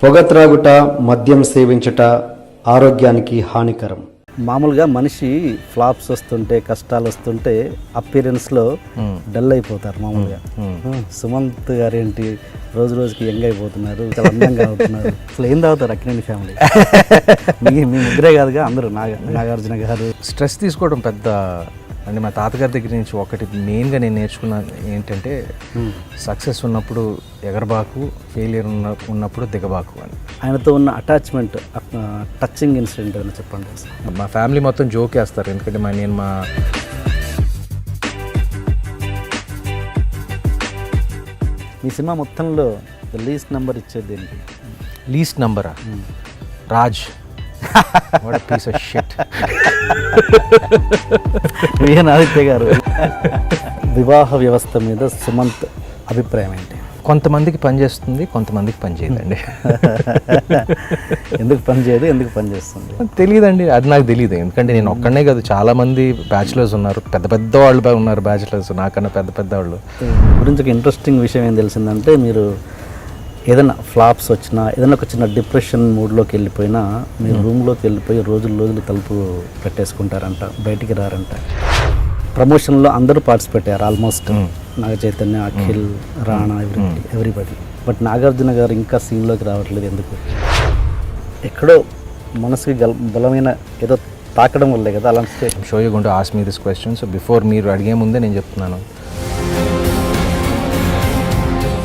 పొగ త్రాగుట, మద్యం సేవించుట ఆరోగ్యానికి హానికరం. మామూలుగా మనిషి ఫ్లాప్స్ వస్తుంటే, కష్టాలు వస్తుంటే అపీరెన్స్లో డల్ అయిపోతారు మామూలుగా. సుమంత్ గారు ఏంటి రోజు రోజుకి యంగ్ అయిపోతున్నారు, చాలా అందంగా అవుతున్నారు. అసలు ఏం తాగుతారు అక్కినేని ఫ్యామిలీ? మీ ముగ్గురే కాదుగా, అందరూ నాగార్జున గారు. స్ట్రెస్ తీసుకోవడం పెద్ద అంటే మా తాతగారి దగ్గర నుంచి ఒకటి మెయిన్గా నేను నేర్చుకున్నాను ఏంటంటే, సక్సెస్ ఉన్నప్పుడు ఎగరబాకు, ఫెయిలియర్ ఉన్నప్పుడు దిగబాకు అని. ఆయనతో ఉన్న అటాచ్మెంట్, టచింగ్ ఇన్సిడెంట్ అని చెప్పండి. మా ఫ్యామిలీ మొత్తం జోక్ వేస్తారు, ఎందుకంటే మీ సినిమా మొత్తంలో లీస్ట్ నెంబర్ ఇచ్చేది దేనికి? లీస్ట్ నంబరా? Raj. What a piece of shit. Aditya గారు, వివాహ వ్యవస్థ మీద సుమంత్ అభిప్రాయం ఏంటి? కొంతమందికి పనిచేస్తుంది, కొంతమందికి పనిచేయదండి. ఎందుకు పనిచేయదు, ఎందుకు పనిచేస్తుంది తెలియదండి, అది నాకు తెలియదు. ఎందుకంటే నేను ఒక్కడనే కాదు, చాలామంది బ్యాచులర్స్ ఉన్నారు, పెద్ద పెద్ద వాళ్ళు ఉన్నారు బ్యాచులర్స్, నాకన్నా పెద్ద పెద్ద వాళ్ళు. గురించి ఒక ఇంట్రెస్టింగ్ విషయం ఏం తెలిసిందంటే, మీరు ఏదైనా ఫ్లాప్స్ వచ్చినా, ఏదైనా ఒక చిన్న డిప్రెషన్ మూడ్లోకి వెళ్ళిపోయినా మీరు రూమ్లోకి వెళ్ళిపోయి రోజులు తలుపు పెట్టేసుకుంటారంట, బయటికి రారంట. ప్రమోషన్లో అందరూ పార్టిసిపేట్ అయ్యారు almost, Naga Chaitanya, Akhil, Rana, everybody. But Nagarjuna గారు ఇంకా సీన్లోకి రావట్లేదు, ఎందుకు? ఎక్కడో మనసుకి బలమైన ఏదో తాకడం వల్లే కదా అలాంటి station. Show you going to ask me this question, so before మీరు అడిగే ముందే నేను చెప్తున్నాను,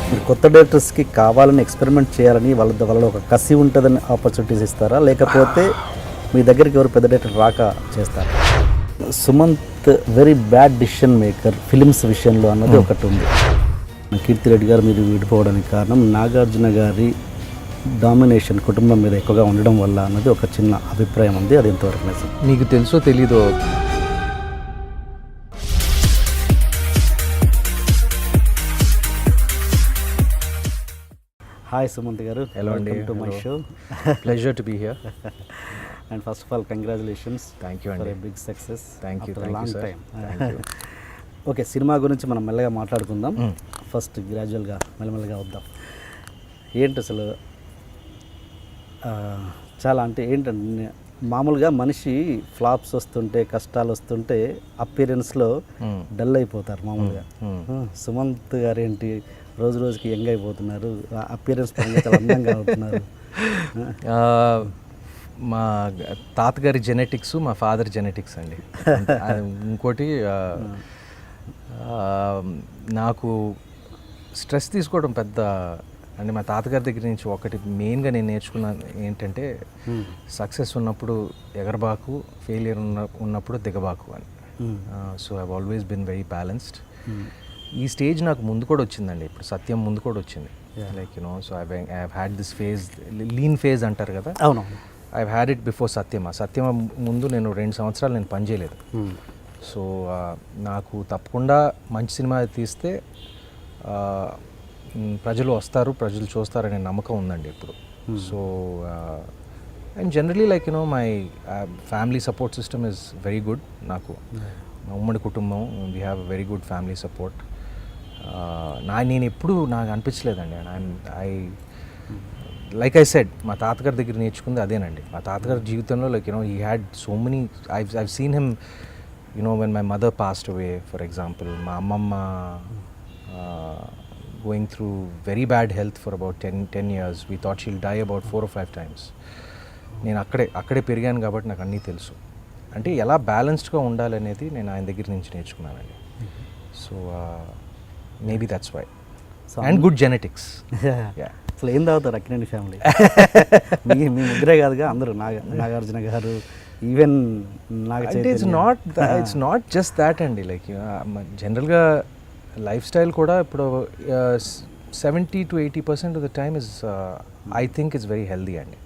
మీరు కొత్త డైరెక్టర్స్కి కావాలని ఎక్స్పెరిమెంట్ చేయాలని వాళ్ళ ఒక కసి ఉంటుందని ఆపర్చునిటీస్ ఇస్తారా, లేకపోతే మీ దగ్గరికి ఎవరు పెద్ద డైరెక్టర్ రాక చేస్తారా? Sumanth very bad decision maker films విషయంలో అన్నది ఒకటి ఉంది. కీర్తి రెడ్డి గారు మీరు విడిపోవడానికి కారణం నాగార్జున గారి డామినేషన్ కుటుంబం మీద ఎక్కువగా ఉండడం వల్ల అన్నది ఒక చిన్న అభిప్రాయం ఉంది. అది ఎంతవరకు నిజం? మీకు తెలుసో తెలీదో, హాయ్ సుమంత్ గారు, welcome to my show. Pleasure to be here. And first of all congratulations, thank you అండి, big success. Thank you long time. Okay, cinema గురించి మనం మెల్లగా మాట్లాడుకుందాం. ఫస్ట్ గ్రాడ్యువల్గా మెల్లమెల్లగా వద్దాం. ఏంటి అసలు చాలా అంటే ఏంటంటే, మామూలుగా మనిషి ఫ్లాప్స్ వస్తుంటే, కష్టాలు వస్తుంటే అపీరెన్స్లో డల్ అయిపోతారు మామూలుగా. సుమంత్ గారు ఏంటి రోజు రోజుకి యంగ్ అయిపోతున్నారు, అపీరెన్స్ పరంగా చాలా అందంగా అవుతున్నారు. మా తాతగారి జెనెటిక్స్, మా ఫాదర్ జెనెటిక్స్ అండి. ఇంకోటి నాకు స్ట్రెస్ తీసుకోవడం పెద్ద అంటే మా తాతగారి దగ్గర నుంచి ఒకటి మెయిన్గా నేను నేర్చుకున్నాను ఏంటంటే, సక్సెస్ ఉన్నప్పుడు ఎగరబాకు, ఫెయిలియర్ ఉన్నప్పుడు దిగబాకు అని. So I always been very balanced. ఈ స్టేజ్ నాకు ముందు కూడా వచ్చిందండి, ఇప్పుడు సత్యం ముందు కూడా వచ్చింది. Like you know, so I have had this phase, lean phase అంటారు కదా. అవును, ఐ హ్యాడ్ ఇట్ బిఫోర్ సత్యం. ఆ సత్యం ముందు నేను 2 సంవత్సరాలు నేను పనిచేయలేదు. సో నాకు తప్పకుండా మంచి సినిమా తీస్తే ప్రజలు వస్తారు, ప్రజలు చూస్తారనే నమ్మకం ఉందండి ఇప్పుడు. So and generally like you know my family support system is very good. నాకు నా ఉమ్మడి కుటుంబం, we have very good family support. నేను ఎప్పుడు నాకు అనిపించలేదండి, లైక్ ఐ సెడ్, మా తాతగారి దగ్గర నేర్చుకుంది అదేనండి. మా తాతగారి జీవితంలో like you know he had so many, I've seen him you know when my mother passed away for example. మా అమ్మమ్మ going through very bad health for about 10 years. We thought she'll die about 4 or 5 times. నేను అక్కడే పెరిగాను కాబట్టి నాకు అన్నీ తెలుసు. అంటే ఎలా బ్యాలెన్స్డ్గా ఉండాలనేది నేను ఆయన దగ్గర నుంచి నేర్చుకున్నానండి. So maybe that's why. And good genetics. అసలు ఏం తాగుతారు అక్కినేని ఫ్యామిలీ? మీ ముగ్గురే కాదుగా, అందరూ నాగార్జున గారు, even it's not just that అండి. లైక్ జనరల్గా లైఫ్ స్టైల్ కూడా ఇప్పుడు 70 to 80% of the time is I think it's very healthy అండి.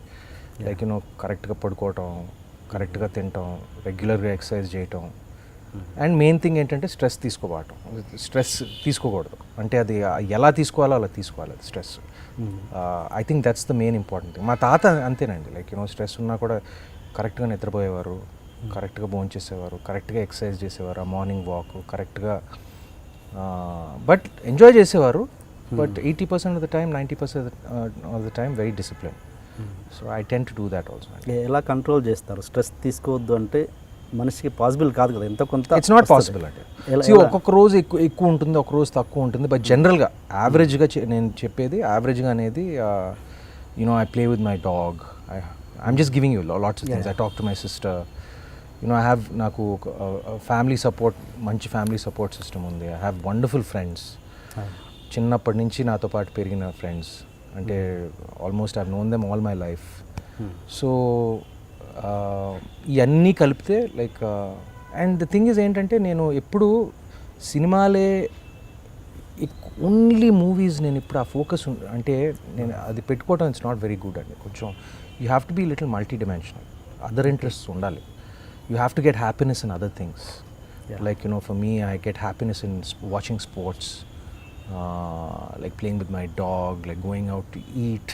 లైక్ యూనో కరెక్ట్గా పడుకోవటం, కరెక్ట్గా తినటం, రెగ్యులర్గా ఎక్సర్సైజ్ చేయటం. అండ్ మెయిన్ థింగ్ ఏంటంటే స్ట్రెస్ తీసుకోకూడదు. అంటే అది ఎలా తీసుకోవాలో అలా తీసుకోవాలి అది stress. I think that's the main important thing. మా తాత అంతేనండి, లైక్ యూనో స్ట్రెస్ ఉన్నా కూడా కరెక్ట్గా నిద్రపోయేవారు, కరెక్ట్గా భోంచేసేవారు, కరెక్ట్గా ఎక్సర్సైజ్ చేసేవారు, మార్నింగ్ వాక్ కరెక్ట్గా, బట్ ఎంజాయ్ చేసేవారు. But 80% of the time 90% of the time very discipline. So I ten to do that also. ఎలా కంట్రోల్ చేస్తారు? స్ట్రెస్ తీసుకోవద్దు అంటే మనిషికి పాసిబుల్ కాదు కదా, ఎంత కొంత. ఇట్స్ నాట్ పాసిబుల్ అంటే ఒక్కొక్క రోజు ఎక్కువ ఉంటుంది, ఒక రోజు తక్కువ ఉంటుంది. బట్ జనరల్గా యావరేజ్గా నేను చెప్పేది యావరేజ్గా అనేది you know I play with my dog, I'm just giving you lots of things. I talk to my sister, you know I have నాకు ఫ్యామిలీ సపోర్ట్, మంచి ఫ్యామిలీ సపోర్ట్ సిస్టమ్ ఉంది. ఐ హ్యావ్ వండర్ఫుల్ ఫ్రెండ్స్, చిన్నప్పటి నుంచి నాతో పాటు పెరిగిన ఫ్రెండ్స్, అంటే almost I have known them all my life. So ఇవన్నీ కలిపితే like and the thing is ఏంటంటే నేను ఎప్పుడు సినిమాలే ఓన్లీ మూవీస్ నేను ఇప్పుడు ఆ ఫోకస్ అంటే నేను అది పెట్టుకోవడం ఇట్స్ నాట్ వెరీ గుడ్ అండి. కొంచెం you have to be little multi dimensional, other interests ఉండాలి. You have to get happiness in other things. Like you know for me I get happiness in watching sports, like playing with my dog, like going out to eat.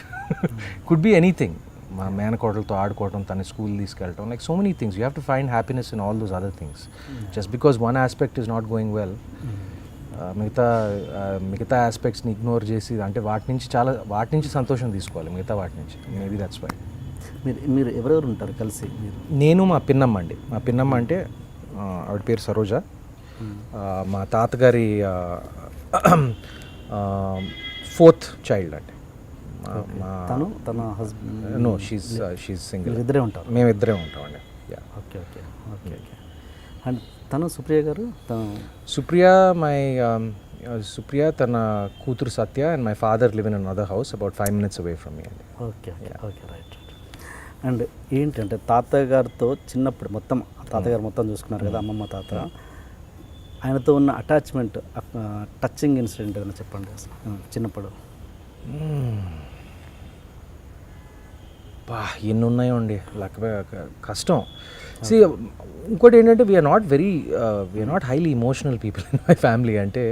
Could be anything. మా మేనకోడలతో ఆడుకోవడం, తన school తీసుకెళ్ళటం, like so many things. You have to find happiness in all those other things. Just because one aspect is not going well, మిగతా ఆస్పెక్ట్స్ని ignore చేసి అంటే వాటి నుంచి సంతోషం తీసుకోవాలి, మిగతా వాటి నుంచి. Maybe that's why. మీరు ఎవరెవరు ఉంటారు కలిసి? మీరు? నేను మా పిన్నమ్మ అండి. మా పిన్నమ్మ అంటే ఆవిడ పేరు సరోజ. మా తాతగారి 4th చైల్డ్ అండి. తన హస్బెండ్? No, she's single. ఇద్దరే ఉంటారు? మేము ఇద్దరే ఉంటామండి. Okay okay okay okay. And తను సుప్రియ గారు? సుప్రియ తన కూతురు Satya and my father live in another house about 5 minutes away from me అండి. Okay okay okay, right right. And ఏంటంటే తాతయ్య గారితో చిన్నప్పుడు మొత్తం తాతగారు మొత్తం చూసుకున్నారు కదా, అమ్మమ్మ తాత, ఆయనతో ఉన్న అటాచ్మెంట్, టచింగ్ ఇన్సిడెంట్ ఏదైనా చెప్పండి అసలు చిన్నప్పుడు. ఎన్ని ఉన్నాయో అండి, కష్టం. సి ఇంకోటి ఏంటంటే we are not highly emotional people in my family. అంటే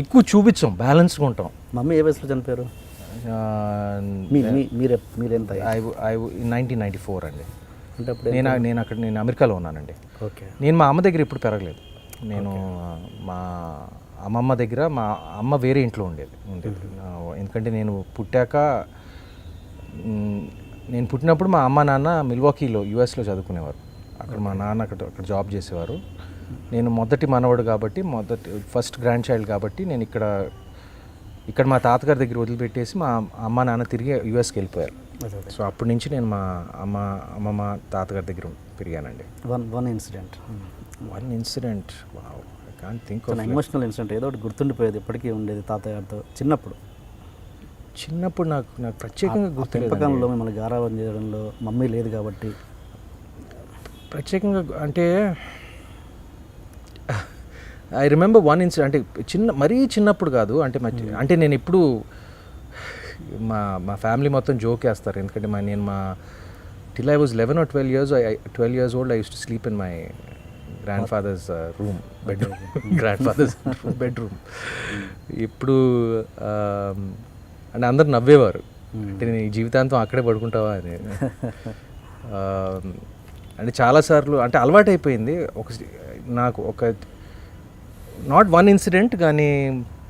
ఎక్కువ చూపించాం, బ్యాలెన్స్గా ఉంటాం. మమ్మీ ఏ వయసులో చనిపోయారు? మీరెంత? 1994 అండి. అంటే అప్పుడు నేను అమెరికాలో ఉన్నానండి. ఓకే. నేను మా అమ్మ దగ్గర ఎప్పుడు పెరగలేదు. నేను మా అమ్మమ్మ దగ్గర, మా అమ్మ వేరే ఇంట్లో ఉండేది. ఎందుకంటే నేను పుట్టినప్పుడు మా అమ్మ నాన్న మిల్వాకీలో యుఎస్లో చదువుకునేవారు. అక్కడ మా నాన్న అక్కడ జాబ్ చేసేవారు. నేను మొదటి మనవడు కాబట్టి, ఫస్ట్ గ్రాండ్ చైల్డ్ కాబట్టి నేను ఇక్కడ మా తాతగారి దగ్గర వదిలిపెట్టేసి మా అమ్మ నాన్న తిరిగి యుఎస్కి వెళ్ళిపోయారు. సో అప్పటి నుంచి నేను మా అమ్మమ్మ తాతగారి దగ్గర పెరిగానండి. One incident wow, I can't think of emotional incident ఏదో ఒకటి గుర్తుండిపోయేది ఎప్పటికీ ఉండేది తాతగారితో చిన్నప్పుడు. నాకు ప్రత్యేకంగా గుర్తులేదు. పెంపకంలో మిమ్మల్ని గారాబం చేయడంలో మమ్మీ లేదు కాబట్టి ప్రత్యేకంగా అంటే ఐ రిమెంబర్ వన్ ఇన్సిడెంట్. అంటే మరీ చిన్నప్పుడు కాదు, అంటే నేను ఎప్పుడు మా ఫ్యామిలీ మొత్తం జోక్ వేస్తారు. ఎందుకంటే till I was 11 or 12 years old, I used to sleep in my grandfather's bedroom. ఇప్పుడు అంటే అందరు నవ్వేవారు, అంటే నేను ఈ జీవితాంతం అక్కడే పడుకుంటావా అని. అంటే చాలాసార్లు అంటే అలవాటు అయిపోయింది. నాకు నాట్ వన్ ఇన్సిడెంట్, కానీ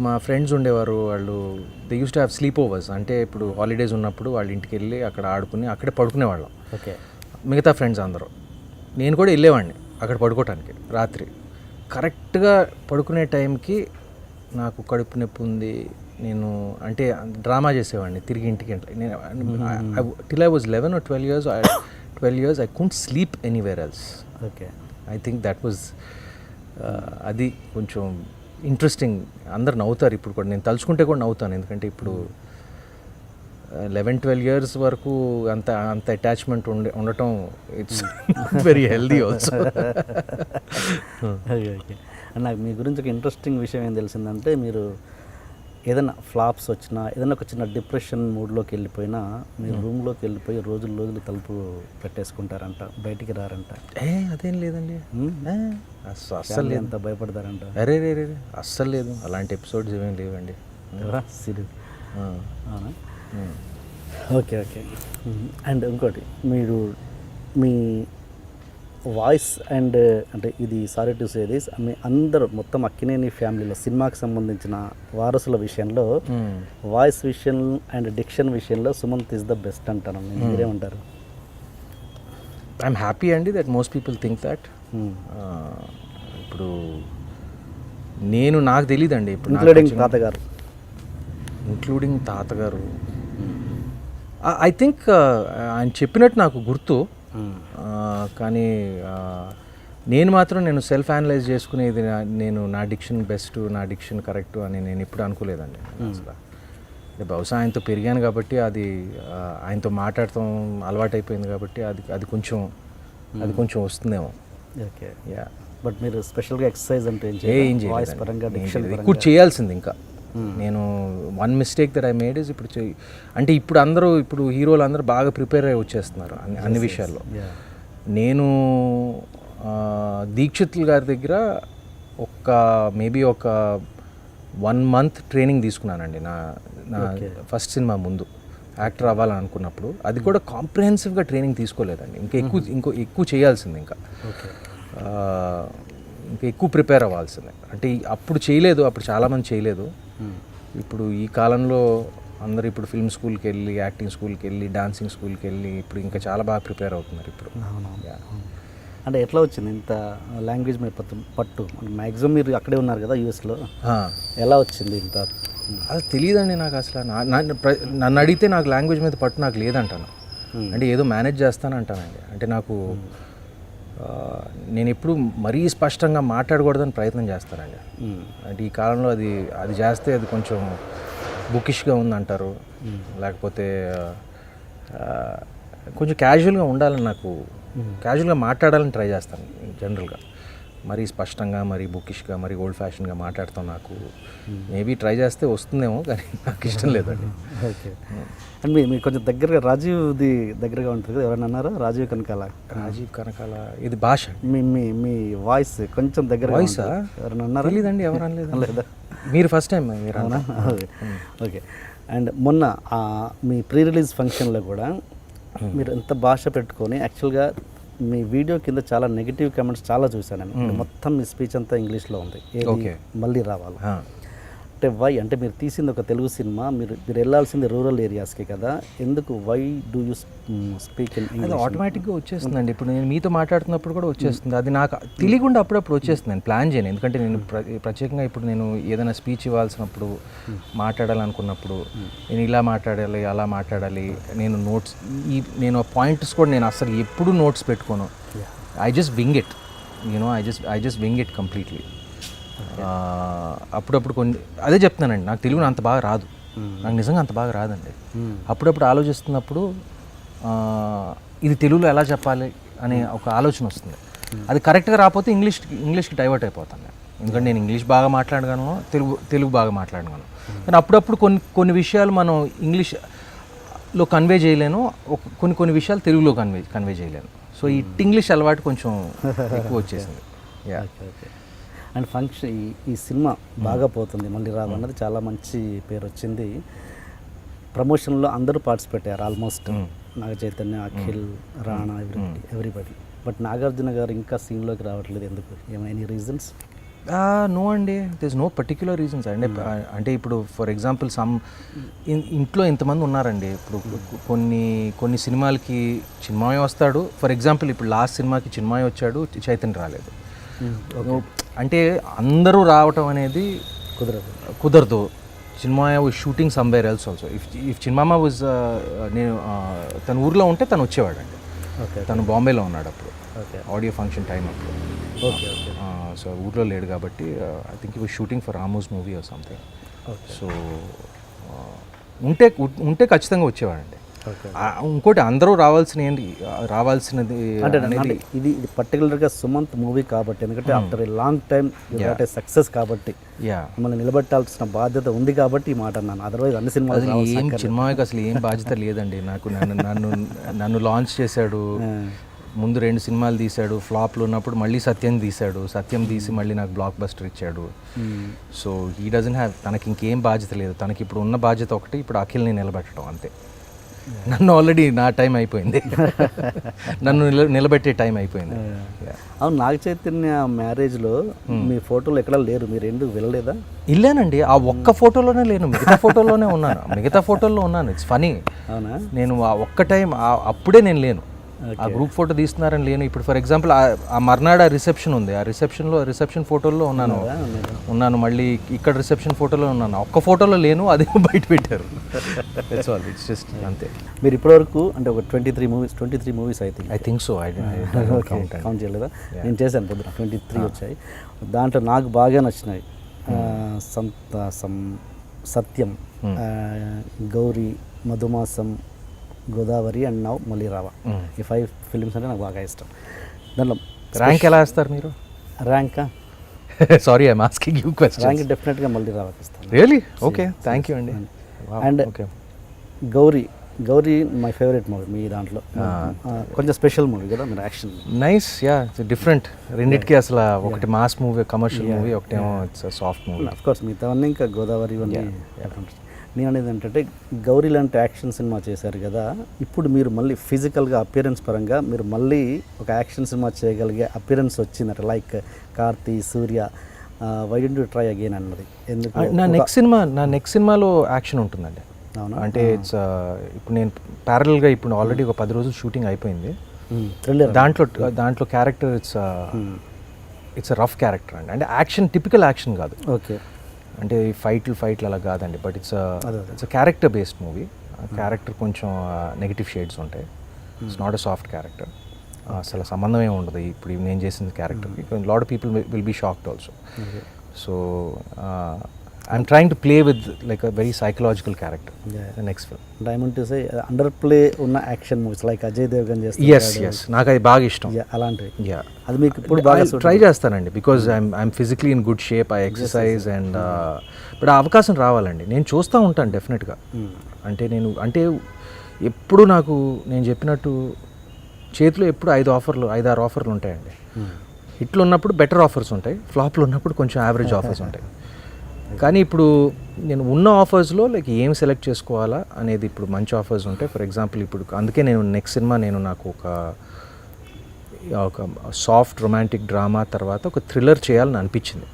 మా ఫ్రెండ్స్ ఉండేవారు, వాళ్ళు they use to have sleep overs. అంటే ఇప్పుడు హాలిడేస్ ఉన్నప్పుడు వాళ్ళ ఇంటికి వెళ్ళి అక్కడ ఆడుకుని అక్కడే పడుకునేవాళ్ళం. ఓకే. మిగతా ఫ్రెండ్స్ అందరూ, నేను కూడా వెళ్ళేవాడిని అక్కడ పడుకోవటానికి. రాత్రి కరెక్ట్గా పడుకునే టైంకి నాకు కడుపు నొప్పి ఉంది, నేను అంటే డ్రామా చేసేవాడిని తిరిగి ఇంటికి. till I was 11 or 12 years I couldn't sleep anywhere else. Okay. I think that was అది కొంచెం ఇంట్రెస్టింగ్. అందరు నవ్వుతారు ఇప్పుడు కూడా, నేను తలుచుకుంటే కూడా నవ్వుతాను. ఎందుకంటే ఇప్పుడు 11-12 years వరకు అంత అటాచ్మెంట్ ఉండటం it's very healthy also. Okay. నాకు మీ గురించి ఒక ఇంట్రెస్టింగ్ విషయం ఏం తెలిసిందంటే, మీరు ఏదైనా ఫ్లాప్స్ వచ్చినా, ఏదైనా ఒక చిన్న డిప్రెషన్ మూడ్లోకి వెళ్ళిపోయినా మీరు రూమ్లోకి వెళ్ళిపోయి రోజులు తలుపు పెట్టేసుకుంటారంట, బయటికి రారంట. అదేం లేదండి, అస్సలు ఎంత భయపడతారంట. అరే అస్సలు లేదు, అలాంటి ఎపిసోడ్స్ ఏమేమి లేవండి. సీరియస్? అవునా? Okay okay. అండ్ ఇంకోటి, మీరు మీ వాయిస్ అండ్ అంటే ఇది సారీ టు సే దిస్ మీ అందరూ మొత్తం అక్కినేని ఫ్యామిలీలో సినిమాకి సంబంధించిన వారసుల విషయంలో వాయిస్ విషయం అండ్ డిక్షన్ విషయంలో సుమంత్ ఈజ్ ద బెస్ట్ అంటాను. మీరేమంటారు? ఐఎమ్ హ్యాపీ అండి that most people think that. ఇప్పుడు నాకు తెలియదండి ఇప్పుడు ఇంక్లూడింగ్ తాతగారు ఐ థింక్ ఆయన చెప్పినట్టు నాకు గుర్తు. కానీ నేను మాత్రం సెల్ఫ్ అనలైజ్ చేసుకునేది నేను నా డిక్షన్ బెస్ట్, నా డిక్షన్ కరెక్ట్ అని నేను ఎప్పుడు అనుకోలేదండి అసలు. అంటే బహుశా ఆయనతో పెరిగాను కాబట్టి అది ఆయనతో మాట్లాడటం అలవాటైపోయింది కాబట్టి అది కొంచెం వస్తుందేమో. Okay, yeah. బట్ మీరు స్పెషల్గా ఎక్సర్సైజ్ అంటే ఏం వాయిస్ పరంగా డిక్షన్ ఎక్కువ చేయాల్సింది ఇంకా. నేను one mistake that I made is ఇప్పుడు అందరూ హీరోలు అందరూ బాగా ప్రిపేర్ అయ్యి వచ్చేస్తున్నారు అన్ని విషయాల్లో. నేను దీక్షితులు గారి దగ్గర మేబీ ఒక 1 month ట్రైనింగ్ తీసుకున్నానండి నా ఫస్ట్ సినిమా ముందు యాక్టర్ అవ్వాలని అనుకున్నప్పుడు. అది కూడా కాంప్రిహెన్సివ్గా ట్రైనింగ్ తీసుకోలేదండి. ఎక్కువ చేయాల్సింది ఇంకా ఎక్కువ ప్రిపేర్ అవ్వాల్సిందే. అంటే అప్పుడు చేయలేదు, అప్పుడు చాలామంది చేయలేదు. ఇప్పుడు ఈ కాలంలో అందరు ఇప్పుడు ఫిల్మ్ స్కూల్కి వెళ్ళి, యాక్టింగ్ స్కూల్కి వెళ్ళి, డాన్సింగ్ స్కూల్కి వెళ్ళి ఇప్పుడు ఇంకా చాలా బాగా ప్రిపేర్ అవుతున్నారు ఇప్పుడు. అంటే ఎట్లా వచ్చింది ఇంత లాంగ్వేజ్ మీద పట్టు? మ్యాక్సిమం మీరు అక్కడే ఉన్నారు కదా యూఎస్లో, ఎలా వచ్చింది ఇంత? అది తెలియదండి నాకు అసలు. నన్ను అడిగితే నాకు లాంగ్వేజ్ మీద పట్టు నాకు లేదంటాను. అంటే ఏదో మేనేజ్ చేస్తానంటానండి. అంటే నాకు నేను ఎప్పుడు మరీ స్పష్టంగా మాట్లాడకూడదని ప్రయత్నం చేస్తానండి. అంటే ఈ కాలంలో అది చేస్తే అది కొంచెం బుకిష్గా ఉందంటారు, లేకపోతే కొంచెం క్యాజువల్గా ఉండాలని నాకు క్యాజువల్గా మాట్లాడాలని ట్రై చేస్తాను జనరల్గా. మరీ స్పష్టంగా, మరీ బుకిష్గా, మరీ ఓల్డ్ ఫ్యాషన్గా మాట్లాడతాం నాకు మేబీ ట్రై చేస్తే వస్తుందేమో, కానీ నాకు ఇష్టం లేదండి. ఓకే. అండ్ మీకు కొంచెం దగ్గరగా రాజీవ్ది దగ్గరగా ఉంటుంది కదా, ఎవరైనా అన్నారా? రాజీవ్ కనకాల ఇది భాష మీ వాయిస్ కొంచెం దగ్గర వాయిస్ ఎవరైనా అన్నారా? తెలీదండి, ఎవరు అనలేదు. మీరు ఫస్ట్ టైం మీరు అన్నా? ఓకే. అండ్ మొన్న మీ ప్రీ రిలీజ్ ఫంక్షన్లో కూడా మీరు ఎంత భాష పెట్టుకొని, యాక్చువల్గా మీ వీడియో కింద చాలా నెగిటివ్ కామెంట్స్ చాలా చూశాను నేను. మొత్తం మీ స్పీచ్ అంతా ఇంగ్లీష్లో ఉంది. మళ్ళీ రావాలి అంటే వై? అంటే మీరు తీసింది ఒక తెలుగు సినిమా, మీరు వెళ్ళాల్సింది రూరల్ ఏరియాస్కి కదా, ఎందుకు why do you speak in English? అది ఆటోమేటిక్గా వచ్చేస్తుందండి. ఇప్పుడు నేను మీతో మాట్లాడుతున్నప్పుడు కూడా వచ్చేస్తుంది. అది నాకు తెలియకుండా అప్పుడప్పుడు వచ్చేస్తుంది. నేను ప్లాన్ చేయను, ఎందుకంటే నేను ప్రత్యేకంగా ఇప్పుడు నేను ఏదైనా స్పీచ్ ఇవ్వాల్సినప్పుడు, మాట్లాడాలనుకున్నప్పుడు నేను ఇలా మాట్లాడాలి, అలా మాట్లాడాలి, నేను పాయింట్స్ కూడా నేను అసలు ఎప్పుడూ నోట్స్ పెట్టుకోను. I just wing it, I just wing it completely. అప్పుడప్పుడు అదే చెప్తున్నానండి, నాకు తెలుగు అంత బాగా రాదు, నాకు నిజంగా అంత బాగా రాదండి. అప్పుడప్పుడు ఆలోచిస్తున్నప్పుడు ఇది తెలుగులో ఎలా చెప్పాలి అనే ఒక ఆలోచన వస్తుంది. అది కరెక్ట్గా రాకపోతే ఇంగ్లీష్కి డైవర్ట్ అయిపోతాను నేను, ఎందుకంటే నేను ఇంగ్లీష్ బాగా మాట్లాడగలను, తెలుగు బాగా మాట్లాడగలను. కానీ అప్పుడప్పుడు కొన్ని విషయాలు మనం ఇంగ్లీష్లో కన్వే చేయలేను, కొన్ని విషయాలు తెలుగులో కన్వే చేయలేను. సో ఈ ఇంగ్లీష్ అలవాటు కొంచెం ఎక్కువ వచ్చేసింది. యా. అండ్ ఫంక్షన్ ఈ సినిమా బాగా పోతుంది, మళ్ళీ రావన్నది చాలా మంచి పేరు వచ్చింది. ప్రమోషన్లో అందరూ పార్టిసిపేట్ అయ్యారు almost, Naga Chaitanya, Akhil, Rana, everybody. But Nagarjuna గారు ఇంకా సీన్లోకి రావట్లేదు, ఎందుకు? ఏమైనా రీజన్స్? నో అండి, దిస్ నో పర్టిక్యులర్ రీజన్స్ అండి. అంటే ఇప్పుడు ఫర్ ఎగ్జాంపుల్ ఇంట్లో ఇంతమంది ఉన్నారండి. ఇప్పుడు కొన్ని సినిమాలకి చిన్మయ వస్తాడు. ఫర్ ఎగ్జాంపుల్ ఇప్పుడు లాస్ట్ సినిమాకి చిన్మయ వచ్చాడు, చైతన్య రాలేదు. అంటే అందరూ రావటం అనేది కుదరదు. Chinmaya was shooting somewhere else also. If చిన్మామ వాజ్ తన ఊర్లో ఉంటే తను వచ్చేవాడండి. తను బాంబేలో ఉన్నాడు అప్పుడు, ఆడియో ఫంక్షన్ టైం అప్పుడు. సో ఊర్లో లేడు కాబట్టి I think he was shooting for రామోస్ మూవీ ఆర్ సంథింగ్. సో ఉంటే ఖచ్చితంగా వచ్చేవాడండి. ఇంకోటి అందరూ రావాల్సినది అంటే ఇది పర్టికులర్గా సుమంత్ మూవీ కాబట్టి, ఎందుకంటే after a long time success కాబట్టి మిమ్మల్ని నిలబెట్టాల్సిన బాధ్యత ఉంది కాబట్టి ఈ మాట అన్నాను. అదర్వైజ్ అన్ని సినిమాలు సినిమాకి అసలు ఏం బాధ్యత లేదండి నాకు. నన్ను లాంచ్ చేశాడు, ముందు 2 సినిమాలు తీశాడు, ఫ్లాప్లు ఉన్నప్పుడు మళ్ళీ సత్యం తీసి మళ్ళీ నాకు బ్లాక్ బస్టర్ ఇచ్చాడు. సో హీ డజంట్ హ్యావ్, తనకి ఇంకేం బాధ్యత లేదు. తనకి ఇప్పుడు ఉన్న బాధ్యత ఒకటి, ఇప్పుడు అఖిల్ని నిలబెట్టడం, అంతే. నన్ను ఆల్రెడీ నా టైం అయిపోయింది. నన్ను నిలబెట్టే టైం అయిపోయింది. అవును, నాగ చైతన్య మ్యారేజ్లో మీ ఫోటోలు ఎక్కడ లేరు, మీరు ఎందుకు వెళ్ళలేదా? ఇల్లేనండి, ఆ ఒక్క ఫోటోలోనే లేను, మిగతా ఫోటోలోనే ఉన్నాను. మిగతా ఫోటోల్లో ఉన్నాను. It's funny. అవునా? నేను ఆ ఒక్క టైం అప్పుడే నేను లేను. ఆ గ్రూప్ ఫోటో తీస్తున్నారని లేను. ఇప్పుడు ఫర్ ఎగ్జాంపుల్ ఆ మర్నాడు రిసెప్షన్ ఉంది, ఆ రిసెప్షన్ ఫోటోల్లో ఉన్నాను. మళ్ళీ ఇక్కడ రిసెప్షన్ ఫోటోలో ఉన్నాను. ఒక్క ఫోటోలో లేను, అదే బయట పెట్టారు. ఇట్స్ జస్ట్ అంతే. మీరు ఇప్పటివరకు అంటే ఒక 23 movies I think so. Count చేయలేదా? నేను చేశాను, పొద్దున 23 వచ్చాయి. దాంట్లో నాకు బాగా నచ్చినాయి సత్యం, గౌరీ, మధుమాసం, గోదావరి అండ్ నౌ మళ్ళీ రావా. ఈ 5 ఫిలిమ్స్ అంటే నాకు బాగా ఇష్టం. దాంట్లో ర్యాంక్ ఎలా వేస్తారు మీరు? ర్యాంకా? Sorry, I'm asking you question. Rank డెఫినెట్గా మళ్ళీ రావాకి ఇస్తాను. రియలీ? ఓకే, థ్యాంక్ యూ అండి. And Gowri my favourite movie మీ దాంట్లో. కొంచెం స్పెషల్ మూవీ కదా మీరు, action. Nice, yeah, it's different. రెండింటికి అసలు ఒకటి మాస్ మూవీ, కమర్షియల్ మూవీ, ఒకటేమో it's soft movie. Of course మిగతావన్నీ ఇంకా గోదావరి ఇవన్నీ. నేను అనేది ఏంటంటే గౌరీ లాంటి యాక్షన్ సినిమా చేశారు కదా, ఇప్పుడు మీరు మళ్ళీ ఫిజికల్గా అపియరెన్స్ పరంగా మీరు మళ్ళీ ఒక యాక్షన్ సినిమా చేయగలిగే అపియరెన్స్ వచ్చిందట, like Karthi, Suriya. Why don't you try again అన్నది ఎందుకు? నా నెక్స్ట్ సినిమాలో యాక్షన్ ఉంటుందండి. అవునా? అంటే ఇట్స్ ఇప్పుడు నేను ప్యారల్గా ఇప్పుడు ఆల్రెడీ ఒక 10 రోజులు షూటింగ్ అయిపోయింది. దాంట్లో క్యారెక్టర్ ఇట్స్ రఫ్ క్యారెక్టర్ అండి. అంటే యాక్షన్, టిపికల్ యాక్షన్ కాదు. ఓకే. అంటే ఫైట్లు అలా కాదండి, but it's character based movie. Character కొంచెం నెగిటివ్ షేడ్స్ ఉంటాయి. It's not a soft character. అసలు సంబంధమే ఉండదు ఇప్పుడు నేను చేసిన క్యారెక్టర్కి. Lot of people will be shocked also. So I'm trying to play with like a very psychological character next film. Diamond to say underplay ఉన్న action movies like Ajay Devgan చేస్తారు. Yes, నాకు అది బాగా ఇష్టం. అలాంటివి యా, అది మీకు ఇప్పుడు బాగా ట్రై చేస్తానండి. Because I'm physically in good shape, I exercise and but ఆ అవకాశం రావాలండి. నేను చూస్తూ ఉంటాను డెఫినెట్గా. అంటే ఎప్పుడు నేను చెప్పినట్టు చేతిలో ఎప్పుడు 5-6 ఆఫర్లు ఉంటాయండి. హిట్లు ఉన్నప్పుడు బెటర్ ఆఫర్స్ ఉంటాయి, ఫ్లాప్లు ఉన్నప్పుడు కొంచెం యావరేజ్ ఆఫర్స్ ఉంటాయి. కానీ ఇప్పుడు నేను ఉన్న ఆఫర్స్లో లైక్ ఏం సెలెక్ట్ చేసుకోవాలా అనేది ఇప్పుడు మంచి ఆఫర్స్ ఉంటాయి. ఫర్ ఎగ్జాంపుల్ ఇప్పుడు అందుకే నేను నెక్స్ట్ సినిమా నాకు ఒక సాఫ్ట్ రొమాంటిక్ డ్రామా తర్వాత ఒక థ్రిల్లర్ చేయాలని అనిపించింది.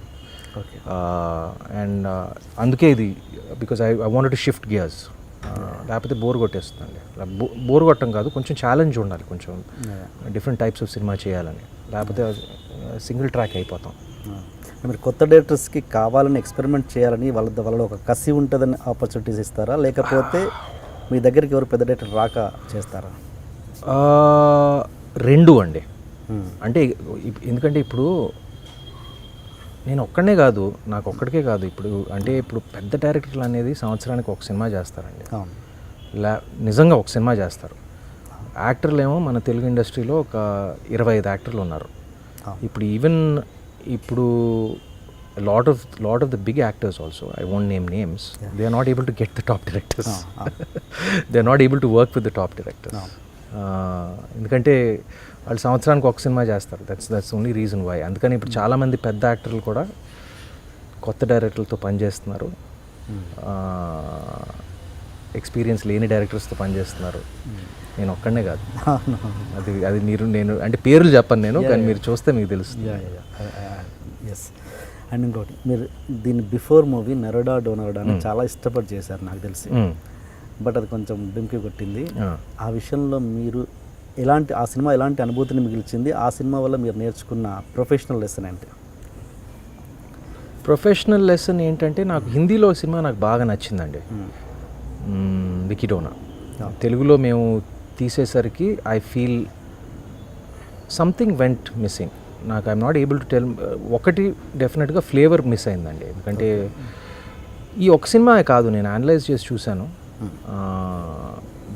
అండ్ అందుకే ఇది because I wanted to shift gears. లేకపోతే బోర్ కొట్టేస్తుందండి. బోర్ కొట్టడం కాదు, కొంచెం ఛాలెంజ్ ఉండాలి, కొంచెం డిఫరెంట్ టైప్స్ ఆఫ్ సినిమా చేయాలని. లేకపోతే సింగిల్ ట్రాక్ అయిపోతాం. మీరు కొత్త డైరెక్టర్స్కి కావాలని ఎక్స్పెరిమెంట్ చేయాలని వాళ్ళలో ఒక కసి ఉంటుందని ఆపర్చునిటీస్ ఇస్తారా, లేకపోతే మీ దగ్గరికి ఎవరు పెద్ద డైరెక్టర్ రాక చేస్తారా? రెండు అండి. అంటే ఎందుకంటే ఇప్పుడు నేను ఒక్కడనే కాదు, నాకు ఒక్కడికే కాదు. ఇప్పుడు పెద్ద డైరెక్టర్లు అనేది సంవత్సరానికి ఒక సినిమా చేస్తారండి. నిజంగా ఒక సినిమా చేస్తారు. యాక్టర్లు ఏమో మన తెలుగు ఇండస్ట్రీలో ఒక 25 యాక్టర్లు ఉన్నారు. ఇప్పుడు lot of the big actors also, I won't name names, they are not able to get the top directors. They are not able to work with the top directors. ఎందుకంటే వాళ్ళు సంవత్సరానికి ఒక సినిమా చేస్తారు. That's only reason why. అందుకని ఇప్పుడు చాలామంది పెద్ద యాక్టర్లు కూడా కొత్త డైరెక్టర్లతో పనిచేస్తున్నారు, ఎక్స్పీరియన్స్ లేని డైరెక్టర్స్తో పనిచేస్తున్నారు. నేను ఒక్కడనే కాదు. అది నేను అంటే పేర్లు చెప్పను నేను, కానీ మీరు చూస్తే మీకు తెలుస్తుంది. ఎస్. అండ్ ఇంకోటి, మీరు దీని బిఫోర్ మూవీ నరోడా డోనరోడా అని చాలా ఇష్టపడి చేశారు నాకు తెలిసి, బట్ అది కొంచెం డింకి కొట్టింది. ఆ విషయంలో మీరు ఆ సినిమా ఎలాంటి అనుభూతిని మిగిల్చింది? ఆ సినిమా వల్ల మీరు నేర్చుకున్న ప్రొఫెషనల్ లెసన్ ఏంటి? ప్రొఫెషనల్ లెసన్ ఏంటంటే, నాకు హిందీలో సినిమా నాకు బాగా నచ్చిందండి, వికీడోనా. తెలుగులో మేము తీసేసరికి I feel something went missing. నాకు I'm not able to tell. ఒకటి డెఫినెట్గా ఫ్లేవర్ మిస్ అయిందండి. ఎందుకంటే ఈ ఒక సినిమా కాదు, నేను అనలైజ్ చేసి చూశాను.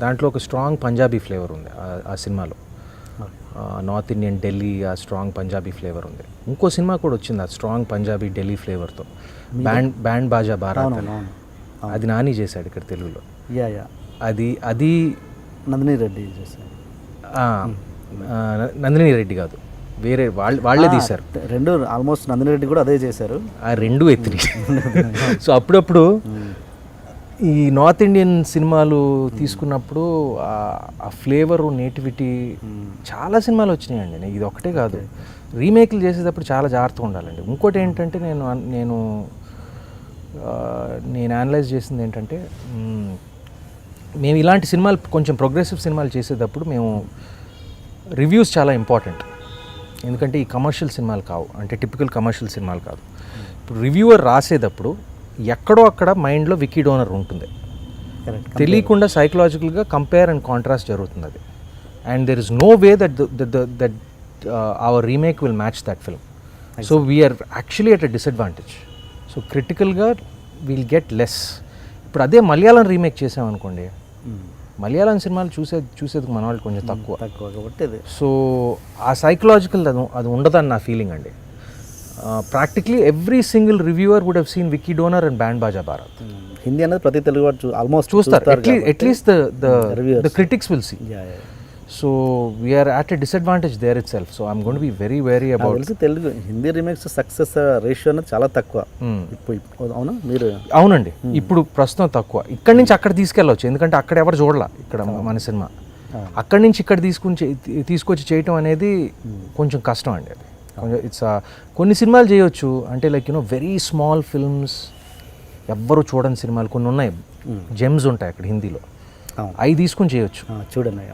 దాంట్లో ఒక స్ట్రాంగ్ పంజాబీ ఫ్లేవర్ ఉంది ఆ సినిమాలో. నార్త్ ఇండియన్ ఢిల్లీ ఆ స్ట్రాంగ్ పంజాబీ ఫ్లేవర్ ఉంది. ఇంకో సినిమా కూడా వచ్చింది ఆ స్ట్రాంగ్ పంజాబీ ఢిల్లీ ఫ్లేవర్తో, బ్యాండ్ బాజా బారాత్. అది నాని చేశాడు ఇక్కడ తెలుగులో. అది నందిని రెడ్డి చేశారు. నందిని రెడ్డి కాదు, వేరే వాళ్ళే తీశారు. రెండు ఆల్మోస్ట్ నందిని రెడ్డి కూడా అదే చేశారు. ఆ రెండు ఎత్తిరి. సో అప్పుడప్పుడు ఈ నార్త్ ఇండియన్ సినిమాలు తీసుకున్నప్పుడు ఆ ఫ్లేవరు నేటివిటీ చాలా సినిమాలు వచ్చినాయండి. ఇది ఒకటే కాదు, రీమేక్లు చేసేటప్పుడు చాలా జాగ్రత్తగా ఉండాలండి. ఇంకోటి ఏంటంటే నేను అనలైజ్ చేసింది ఏంటంటే, మేము ఇలాంటి సినిమాలు కొంచెం ప్రోగ్రెసివ్ సినిమాలు చేసేటప్పుడు మేము రివ్యూస్ చాలా ఇంపార్టెంట్. ఎందుకంటే ఈ కమర్షియల్ సినిమాలు కావు, అంటే టిపికల్ కమర్షియల్ సినిమాలు కాదు. ఇప్పుడు రివ్యూవర్ రాసేటప్పుడు ఎక్కడో అక్కడ మైండ్లో వికీ డోనర్ ఉంటుంది, తెలియకుండా సైకలాజికల్గా కంపేర్ అండ్ కాంట్రాస్ట్ జరుగుతుంది అది. And there is no way that our remake will match that film. So we're actually at a disadvantage. So క్రిటికల్గా విల్ గెట్ లెస్. ఇప్పుడు అదే మలయాళం రీమేక్ చేసామనుకోండి, మలయాళం సినిమాలు చూసేది మన వాళ్ళు కొంచెం తక్కువ కాబట్టి అది. సో ఆ సైకలాజికల్ అది ఉండదని నా ఫీలింగ్ అండి. Practically every single reviewer would have seen Vicky Donor and Band Baaja Baaraat. Hindi అనేది ప్రతి తెలుగు వాడు ఆల్మోస్ట్ చూస్తారు. At least the critics will see. So we're at a disadvantage there itself. So I'm going to be very very about. తెలిసి Telugu Hindi remakes success ratio అనేది చాలా తక్కువ ఇప్పుడు. అవునా మీరు? అవునండి, ఇప్పుడు ప్రస్తుతం తక్కువ. ఇక్కడి నుంచి అక్కడ తీసుకెళ్ళవచ్చు, ఎందుకంటే అక్కడ ఎవరు చూడాల ఇక్కడ మన సినిమా. అక్కడి నుంచి ఇక్కడ తీసుకొచ్చి చేయటం అనేది కొంచెం కష్టం అండి. అది కొంచెం ఇట్స్ కొన్ని సినిమాలు చేయొచ్చు, అంటే లైక్ వెరీ స్మాల్ ఫిల్మ్స్, ఎవ్వరు చూడని సినిమాలు కొన్ని ఉన్నాయి, జెమ్స్ ఉంటాయి అక్కడ హిందీలో, అవి తీసుకుని చేయొచ్చు. చూడండి,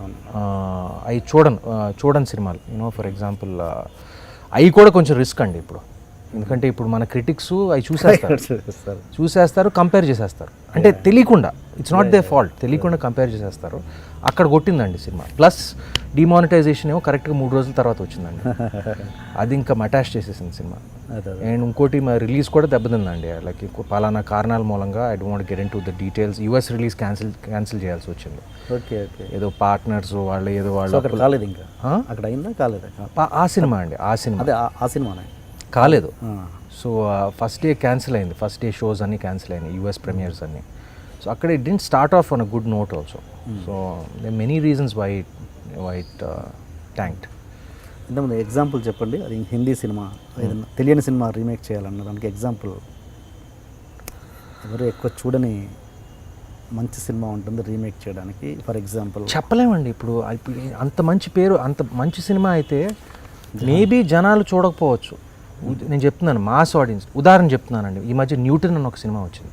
అవి చూడని సినిమాలు ఫర్ ఎగ్జాంపుల్ అవి కూడా కొంచెం రిస్క్ అండి ఇప్పుడు. ఎందుకంటే ఇప్పుడు మన క్రిటిక్స్ అవి చూసేస్తారు, కంపేర్ చేసేస్తారు. అంటే తెలియకుండా, ఇట్స్ నాట్ దే ఫాల్ట్, తెలియకుండా కంపేర్ చేసేస్తారు. అక్కడ కొట్టిందండి సినిమా. ప్లస్ డిమానిటైజేషన్ ఏమో కరెక్ట్గా 3 రోజుల తర్వాత వచ్చిందండి. అది ఇంకా మటాష్ చేసేసింది సినిమా. అండ్ ఇంకోటి మా రిలీజ్ కూడా దెబ్బతిందండి. లైక్ పలానా కారణాల మూలంగా I don't get in to the details. US release cancel చేయాల్సి వచ్చింది. ఓకే. ఏదో పార్ట్నర్స్ వాళ్ళు కాలేదు, ఇంకా అక్కడ అయిందా కాలేదు? ఆ సినిమా అండి, ఆ సినిమా అదే ఆ సినిమానే కాలేదు. సో ఫస్ట్ డే క్యాన్సిల్ అయింది, ఫస్ట్ డే షోస్ అన్నీ క్యాన్సిల్ అయినాయి, యూఎస్ ప్రీమియర్స్ అన్నీ. సో అక్కడ it didn't start off on a good note also. So they many reasons why it tanked. ఇంతకుముందు ఎగ్జాంపుల్ చెప్పండి. అది హిందీ సినిమా ఏదైనా తెలియని సినిమా రీమేక్ చేయాలన్న దానికి ఎగ్జాంపుల్, ఎవరు ఎక్కువ చూడని మంచి సినిమా ఉంటుంది రీమేక్ చేయడానికి? ఫర్ ఎగ్జాంపుల్ చెప్పలేమండి. ఇప్పుడు అంత మంచి పేరు, అంత మంచి సినిమా అయితే మేబీ జనాలు చూడకపోవచ్చు. నేను చెప్తున్నాను, మాస్ ఆడియన్స్ ఉదాహరణ చెప్తున్నానండి. ఈ మధ్య న్యూటన్ అని ఒక సినిమా వచ్చింది,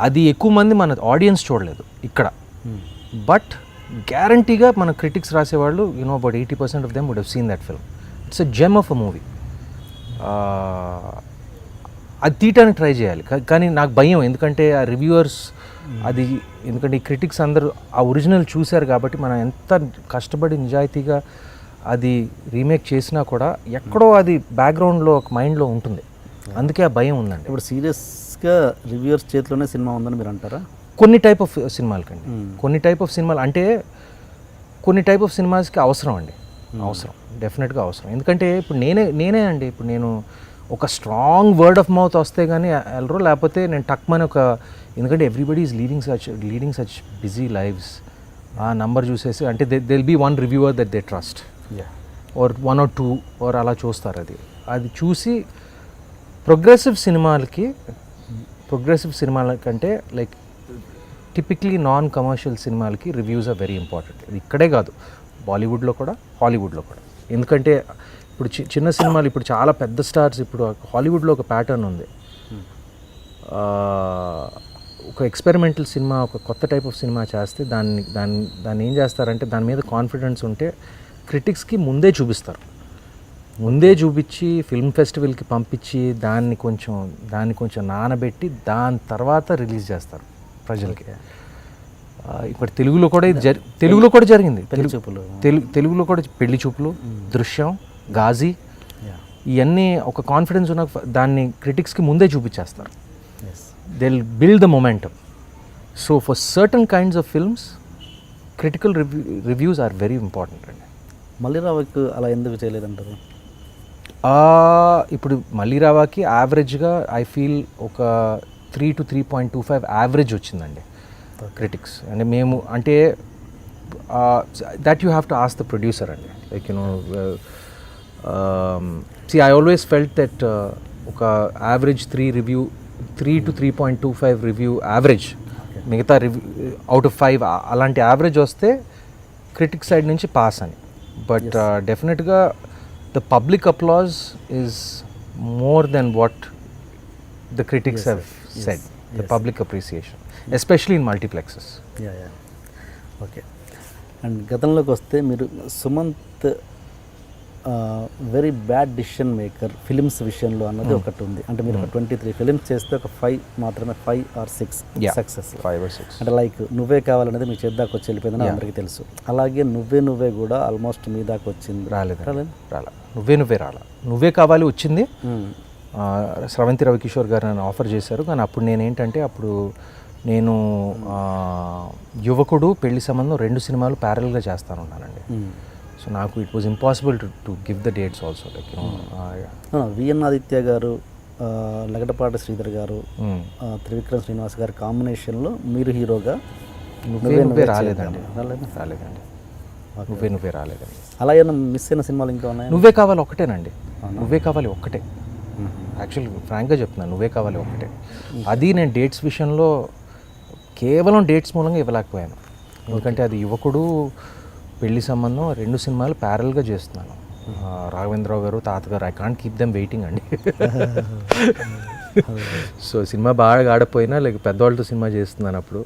అది ఎక్కువ మంది మన ఆడియన్స్ చూడలేదు ఇక్కడ. బట్ గ్యారంటీగా మన క్రిటిక్స్ రాసేవాళ్ళు about 80% of them would have seen that film. It's a gem of a movie. అది తీయటానికి ట్రై చేయాలి, కానీ నాకు భయం. ఎందుకంటే ఆ రివ్యూవర్స్ అది, ఎందుకంటే ఈ క్రిటిక్స్ అందరూ ఆ ఒరిజినల్ చూశారు కాబట్టి మనం ఎంత కష్టపడి నిజాయితీగా అది రీమేక్ చేసినా కూడా ఎక్కడో అది బ్యాక్గ్రౌండ్లో ఒక మైండ్లో ఉంటుంది. అందుకే ఆ భయం ఉందండి. ఇప్పుడు సీరియస్గా రివ్యూవర్స్ చేతిలోనే సినిమా ఉందని మీరు అంటారా? కొన్ని టైప్ ఆఫ్ సినిమాలకండి, కొన్ని టైప్ ఆఫ్ సినిమాలు అంటే కొన్ని టైప్ ఆఫ్ సినిమాస్కి అవసరం అండి, అవసరం, డెఫినెట్గా అవసరం. ఎందుకంటే ఇప్పుడు నేనే అండి, ఇప్పుడు నేను ఒక స్ట్రాంగ్ వర్డ్ ఆఫ్ మౌత్ వస్తే కానీ వెళ్ళరు, లేకపోతే నేను టక్మని ఒక, ఎందుకంటే everybody is leading such busy lives. ఆ నంబర్ చూసేసి అంటే they'll be one reviewer that they trust, or 1 or 2 or అలా చూస్తారు. అది చూసి ప్రోగ్రెసివ్ సినిమాల కంటే లైక్ టిపిక్లీ నాన్ కమర్షియల్ సినిమాలకి రివ్యూస్ ఆర్ వెరీ ఇంపార్టెంట్. ఇది ఇక్కడే కాదు, బాలీవుడ్లో కూడా, హాలీవుడ్లో కూడా. ఎందుకంటే ఇప్పుడు చిన్న సినిమాలు, ఇప్పుడు చాలా పెద్ద స్టార్స్, ఇప్పుడు హాలీవుడ్లో ఒక ప్యాటర్న్ ఉంది. ఒక ఎక్స్పెరిమెంటల్ సినిమా, ఒక కొత్త టైప్ ఆఫ్ సినిమా చేస్తే దాన్ని ఏం చేస్తారంటే, దాని మీద కాన్ఫిడెన్స్ ఉంటే క్రిటిక్స్కి ముందే చూపించి ఫిల్మ్ ఫెస్టివల్కి పంపించి దాన్ని కొంచెం నానబెట్టి దాని తర్వాత రిలీజ్ చేస్తారు ప్రజలకి. ఇప్పుడు తెలుగులో కూడా జరిగింది. తెలుగులో కూడా పెళ్లి చూపులు, దృశ్యం, గాజీ, ఇవన్నీ ఒక కాన్ఫిడెన్స్ ఉన్న దాన్ని క్రిటిక్స్కి ముందే చూపించేస్తారు. They will build the momentum. So for certain kinds of films critical reviews are very important అండి. మల్లీరావుకి అలా ఎందుకు చేయలేదంటారు? ఇప్పుడు మల్లీరావాకి యావరేజ్గా ఐ ఫీల్ ఒక 3 to 3.25 యావరేజ్ వచ్చిందండి క్రిటిక్స్. అంటే మేము అంటే that you have to ask the producer అండి. Like I always felt that ఒక యావరేజ్ 3 to 3.25 రివ్యూ యావరేజ్, మిగతా రివ్యూ అవుట్ ఆఫ్ 5 అలాంటి యావరేజ్ వస్తే క్రిటిక్ సైడ్ నుంచి పాస్ అని. బట్ డెఫినెట్గా the public applause is more than what the critics have said. The public appreciation especially in multiplexes. Okay. And గతంలోకి వస్తే మీరు Sumanth very bad decision maker films విషయంలో అన్నది ఒకటి ఉంది. అంటే మీరు ఒక 23 ఫిలిమ్స్ చేస్తే ఒక 5 మాత్రమే 5 or 6 సక్సెస్. 5 or 6 అంటే లైక్ నువ్వే కావాలనేది మీ చేద్దాకు వచ్చి వెళ్ళిపోయిందని అందరికీ తెలుసు. అలాగే నువ్వే కూడా ఆల్మోస్ట్ మీ దాకా వచ్చింది. రాలా నువ్వే రాలా. నువ్వే కావాలి వచ్చింది. స్రవంతి రవికిషోర్ గారు నన్ను ఆఫర్ చేశారు. కానీ అప్పుడు నేనేంటంటే నేను యువకుడు, పెళ్లి సంబంధం 2 సినిమాలు ప్యారల్గా చేస్తానున్నానండి. సో నాకు it was impossible to give the dates also. Like VN Aditya garu, Lagadapati Sridhar గారు, త్రివిక్రమ్ శ్రీనివాస్ గారు కాంబినేషన్లో మీరు హీరోగా నువ్వే రాలేదండి. నువ్వే రాలేదండి. అలా ఏమైనా మిస్ అయిన సినిమాలు ఇంకా ఉన్నాయి? నువ్వే కావాలి ఒకటేనండి. నువ్వే కావాలి ఒక్కటే. యాక్చువల్లీ ఫ్రాంక్గా చెప్తున్నాను, నువ్వే కావాలి ఒకటే. అది నేను డేట్స్ విషయంలో కేవలం డేట్స్ మూలంగా ఇవ్వలేకపోయాను. ఎందుకంటే అది యువకుడు, పెళ్లి సంబంధం 2 సినిమాలు ప్యారల్గా చేస్తున్నాను. రాఘవేంద్రరావు గారు, తాతగారు, I can't keep them waiting అండి. సో సినిమా బాగా ఆడపోయినా లైక్ పెద్దవాళ్ళతో సినిమా చేస్తున్నాను అప్పుడు.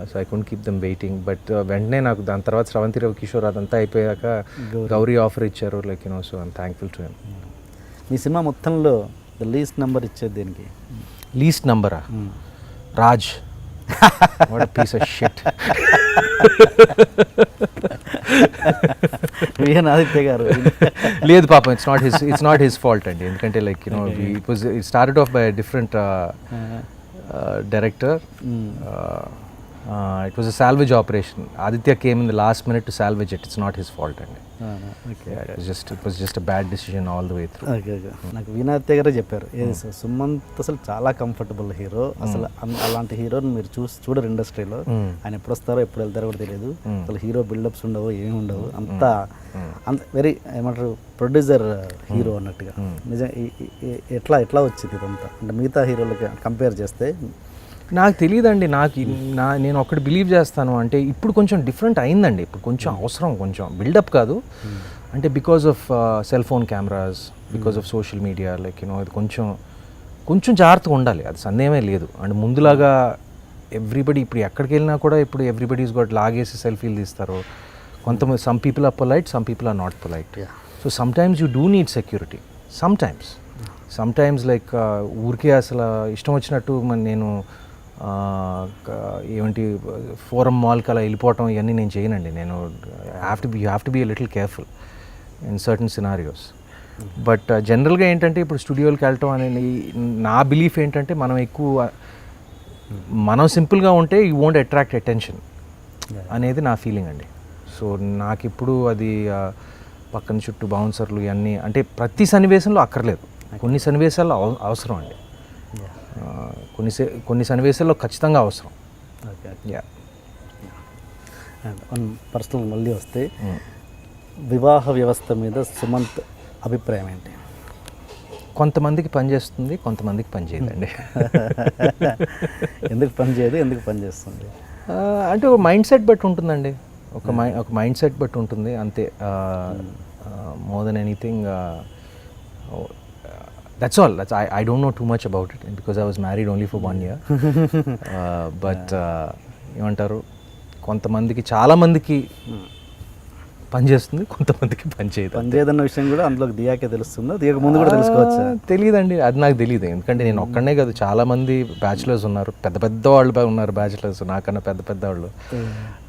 So I can't keep them waiting. But వెంటనే నాకు దాని తర్వాత స్రవంతి రవికిషోర్ అదంతా అయిపోయాక గౌరీ ఆఫర్ ఇచ్చారు. Like so I'm thankful to him. Me cinema మొత్తంలో ద లీస్ట్ నెంబర్ ఇచ్చేది దేనికి? లీస్ట్ నంబరా? Raj. What a piece of shit. VN Aditya గారు లేదు పాపం, ఇట్స్ నాట్ హిస్ ఫాల్ట్ అండి. ఎందుకంటే like it started off by different director. It was a salvage operation. Aditya came in the last minute to salvage it. It's not his fault అండి. It was just a bad decision all the way through. నాకు వినాయత్య గారే చెప్పారు, సుమంత్ అసలు చాలా comfortable hero, అసలు అలాంటి హీరోని మీరు చూడరు ఇండస్ట్రీలో. ఆయన ఎప్పుడు వస్తారో ఎప్పుడు వెళ్తారో కూడా తెలియదు. అసలు హీరో బిల్డప్స్ ఉండవు, ఏమి ఉండవు. అంత వెరీ ఏమంటారు ప్రొడ్యూసర్ హీరో అన్నట్టుగా. నిజం ఎట్లా వచ్చింది ఇదంతా? అంటే మిగతా హీరోలకి కంపేర్ చేస్తే నాకు తెలియదండి. నేను ఒకటి బిలీవ్ చేస్తాను అంటే ఇప్పుడు కొంచెం డిఫరెంట్ అయిందండి. ఇప్పుడు కొంచెం అవసరం, కొంచెం బిల్డప్ కాదు అంటే because of cell phone cameras, because of social media. Like ఇది కొంచెం జాగ్రత్తగా ఉండాలి, అది సందేహమే లేదు. అండ్ ముందులాగా ఎవ్రీబడి ఇప్పుడు ఎక్కడికి వెళ్ళినా కూడా ఇప్పుడు ఎవ్రీబడి ఈజ్ గోట్ లాగేసి సెల్ఫీలు తీస్తారు. కొంతమంది some people are polite, some people are not polite. So sometimes you do need security. Sometimes like ఊరికే అసలు ఇష్టం వచ్చినట్టు నేను ఏమంటి ఫోరం మాల్కి అలా వెళ్ళిపోవటం ఇవన్నీ నేను చేయనండి. నేను you have to be a little careful in certain scenarios. But జనరల్గా ఏంటంటే ఇప్పుడు స్టూడియోకి వెళ్ళటం అనేది నా బిలీఫ్ ఏంటంటే మనం సింపుల్గా ఉంటే యూ వోంట్ అట్రాక్ట్ అటెన్షన్ అనేది నా ఫీలింగ్ అండి. సో నాకు ఇప్పుడు అది పక్కన చుట్టూ బౌన్సర్లు ఇవన్నీ అంటే ప్రతి సన్నివేశంలో అక్కర్లేదు, కొన్ని సన్నివేశాల్లో అవసరం అండి. కొన్ని సన్నివేశాల్లో ఖచ్చితంగా అవసరం. అండ్ పర్సనల్ మళ్ళీ వస్తే వివాహ వ్యవస్థ మీద సుమంత్ అభిప్రాయం ఏంటి? కొంతమందికి పనిచేస్తుంది, కొంతమందికి పనిచేయదండి. ఎందుకు పనిచేయదు, ఎందుకు పనిచేస్తుంది అంటే ఒక మైండ్ సెట్ బట్టి ఉంటుందండి. ఒక మైండ్ సెట్ బట్టి ఉంటుంది అంతే. More than anything that's all. I don't know too much about it because I was married only for 1 year. But ఏమంటారు, కొంతమందికి చాలా మందికి పనిచేస్తుంది, కొంతమందికి పనిచేయదన్న విషయం కూడా అందులోకి దిగాకే తెలుస్తుందా? దిగక ముందు కూడా తెలుసుకోవచ్చు? తెలియదండి, అది నాకు తెలియదు. ఎందుకంటే నేను ఒక్కడనే కాదు, చాలా మంది బ్యాచులర్స్ ఉన్నారు, పెద్ద వాళ్ళు ఉన్నారు బ్యాచులర్స్ నాకన్నా పెద్ద వాళ్ళు.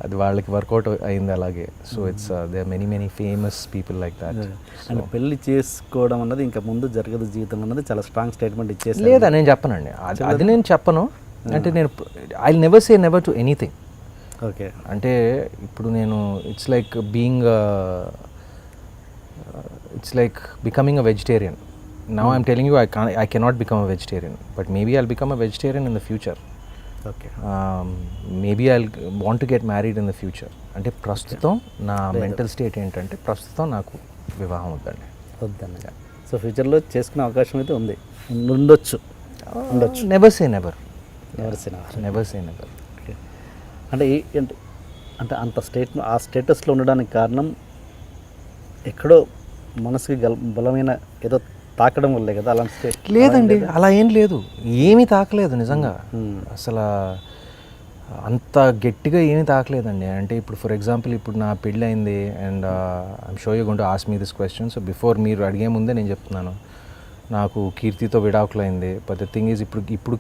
అది వాళ్ళకి వర్కౌట్ అయింది అలాగే. So it's they are many famous people like that. And పెళ్లి చేసుకోవడం అన్నది ఇంకా ముందు జరగదు జీవితం అన్నది చాలా స్ట్రాంగ్ స్టేట్మెంట్ ఇచ్చేసి. లేదా నేను చెప్పనండి, అది నేను చెప్పను. అంటే నేను I never say never to anything. Okay. అంటే ఇప్పుడు నేను it's like becoming a vegetarian. Now I'm telling you I cannot become a vegetarian, but maybe I'll become a vegetarian in the future. Okay. Maybe I want to get married in the future. అంటే ప్రస్తుతం నా mental state ఏంటంటే ప్రస్తుతం నాకు వివాహం వద్దండి. So ఫ్యూచర్లో చేసుకునే అవకాశం అయితే ఉండొచ్చు. ఉండొచ్చు. నెవర్ సే నెవర్, ఎవరు సినిమా నెవర్ సే నెవర్. అంటే అంటే అంత ఆ స్టేటస్లో ఉండడానికి కారణం ఎక్కడో మనసుకి బలమైన ఏదో తాకడం వల్లే కదా అలాంటి లేదండి, అలా ఏం లేదు, ఏమీ తాకలేదు నిజంగా. అసలు అంత గట్టిగా ఏమీ తాకలేదండి. అంటే ఇప్పుడు ఫర్ ఎగ్జాంపుల్ ఇప్పుడు నా పెళ్ళి అయింది and I'm show you going to ask me this question. So before మీరు అడిగే ముందే నేను చెప్తున్నాను, నాకు కీర్తితో విడాకులు అయింది. బట్ ద థింగ్ ఈజ్ ఇప్పుడు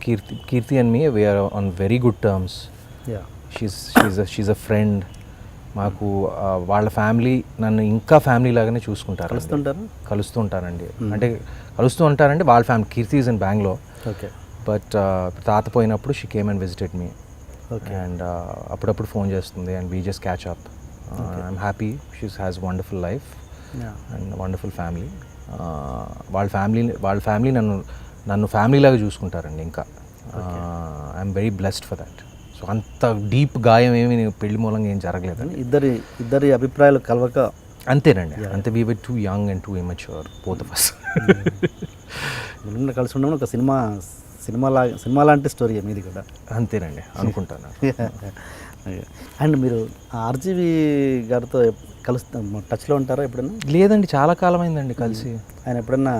Keerthi and me we're on very good terms. She's a friend. మాకు వాళ్ళ ఫ్యామిలీ నన్ను ఇంకా ఫ్యామిలీ లాగానే చూసుకుంటారు. కలుస్తూ ఉంటారండి. అంటే కలుస్తూ ఉంటారండి వాళ్ళ family. Keerthi is in Bengaluru. Okay. But తాత పోయినప్పుడు she came and visited me. And అప్పుడప్పుడు ఫోన్ చేస్తుంది and we just catch up. I'm happy. She has wonderful life and wonderful family. వాళ్ళ ఫ్యామిలీ నన్ను ఫ్యామిలీ లాగా చూసుకుంటారండి ఇంకా. I'm very blessed for that. So అంత డీప్ గాయం ఏమి పెళ్లి మూలంగా ఏం జరగలేదండి. ఇద్దరి అభిప్రాయాలు కలవక అంతేనండి. అంతే. We were two young and two immature both of us. కలిసి ఉండడం ఒక సినిమా లాంటి స్టోరీ మీది కూడా. అంతేనండి అనుకుంటాను. అండ్ మీరు ఆర్జీవి గారితో టచ్లో ఉంటారా ఎప్పుడైనా? లేదండి, చాలా కాలం అయిందండి కలిసి. ఆయన ఎప్పుడన్నా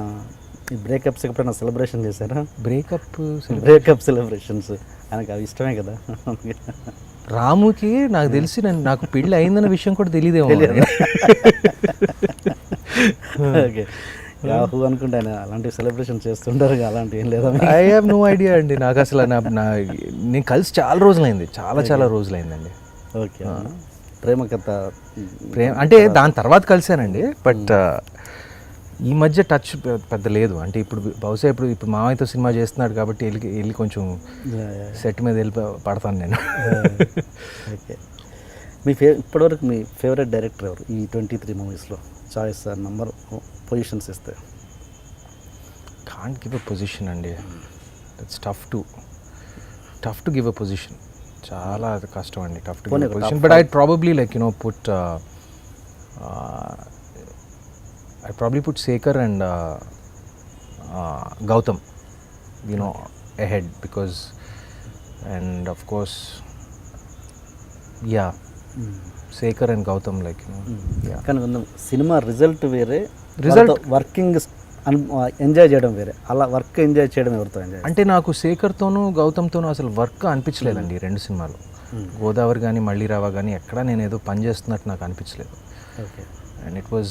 ఈ బ్రేకప్స్ ఎప్పుడైనా సెలబ్రేషన్ చేశారా? బ్రేకప్ సెలబ్రేషన్స్ ఆయనకు అవి ఇష్టమే కదా. రాముకి నాకు తెలిసి నాకు పెళ్ళి అయిందన్న విషయం కూడా తెలియదేమో. ఓకే. యాహూ అనుకుంటే ఆయన అలాంటి సెలబ్రేషన్ చేస్తుంటారు, అలాంటి ఏం లేదా? ఐ హ్యావ్ నో ఐడియా అండి. నాకు అసలు నేను కలిసి చాలా రోజులైంది, చాలా రోజులైందండి. ఓకే. ప్రేమ కథ అంటే దాని తర్వాత కలిశానండి. బట్ ఈ మధ్య టచ్ పెద్ద లేదు. అంటే ఇప్పుడు బహుశా ఇప్పుడు మామయ్యతో సినిమా చేస్తున్నాడు కాబట్టి వెళ్ళి కొంచెం సెట్ మీద వెళ్ళి పడతాను నేను. ఓకే. ఇప్పటివరకు మీ ఫేవరెట్ డైరెక్టర్ ఎవరు ఈ 23 మూవీస్లో? చాయిస్ నంబర్ పొజిషన్స్ ఇస్తే. కాంట్ గివ్ అ పొజిషన్ అండి. It's tough to give a position. చాలా కష్టం అండి, tough to give a position. But I probably like put I probably put Sekhar and Gautam, ahead because, and of course, yeah, Sekhar and Gautam yeah. కానీ cinema result వేరే, working enjoy చేయడం వేరే. అలా work enjoy చేయడం ఎవరితో enjoy? అంటే నాకు శేఖర్తోనూ గౌతమ్తోనూ అసలు వర్క్ అనిపించలేదండి రెండు సినిమాలు. గోదావరి కానీ మళ్ళీ రావా కానీ ఎక్కడా నేను ఏదో పని చేస్తున్నట్టు నాకు అనిపించలేదు. Okay. And it was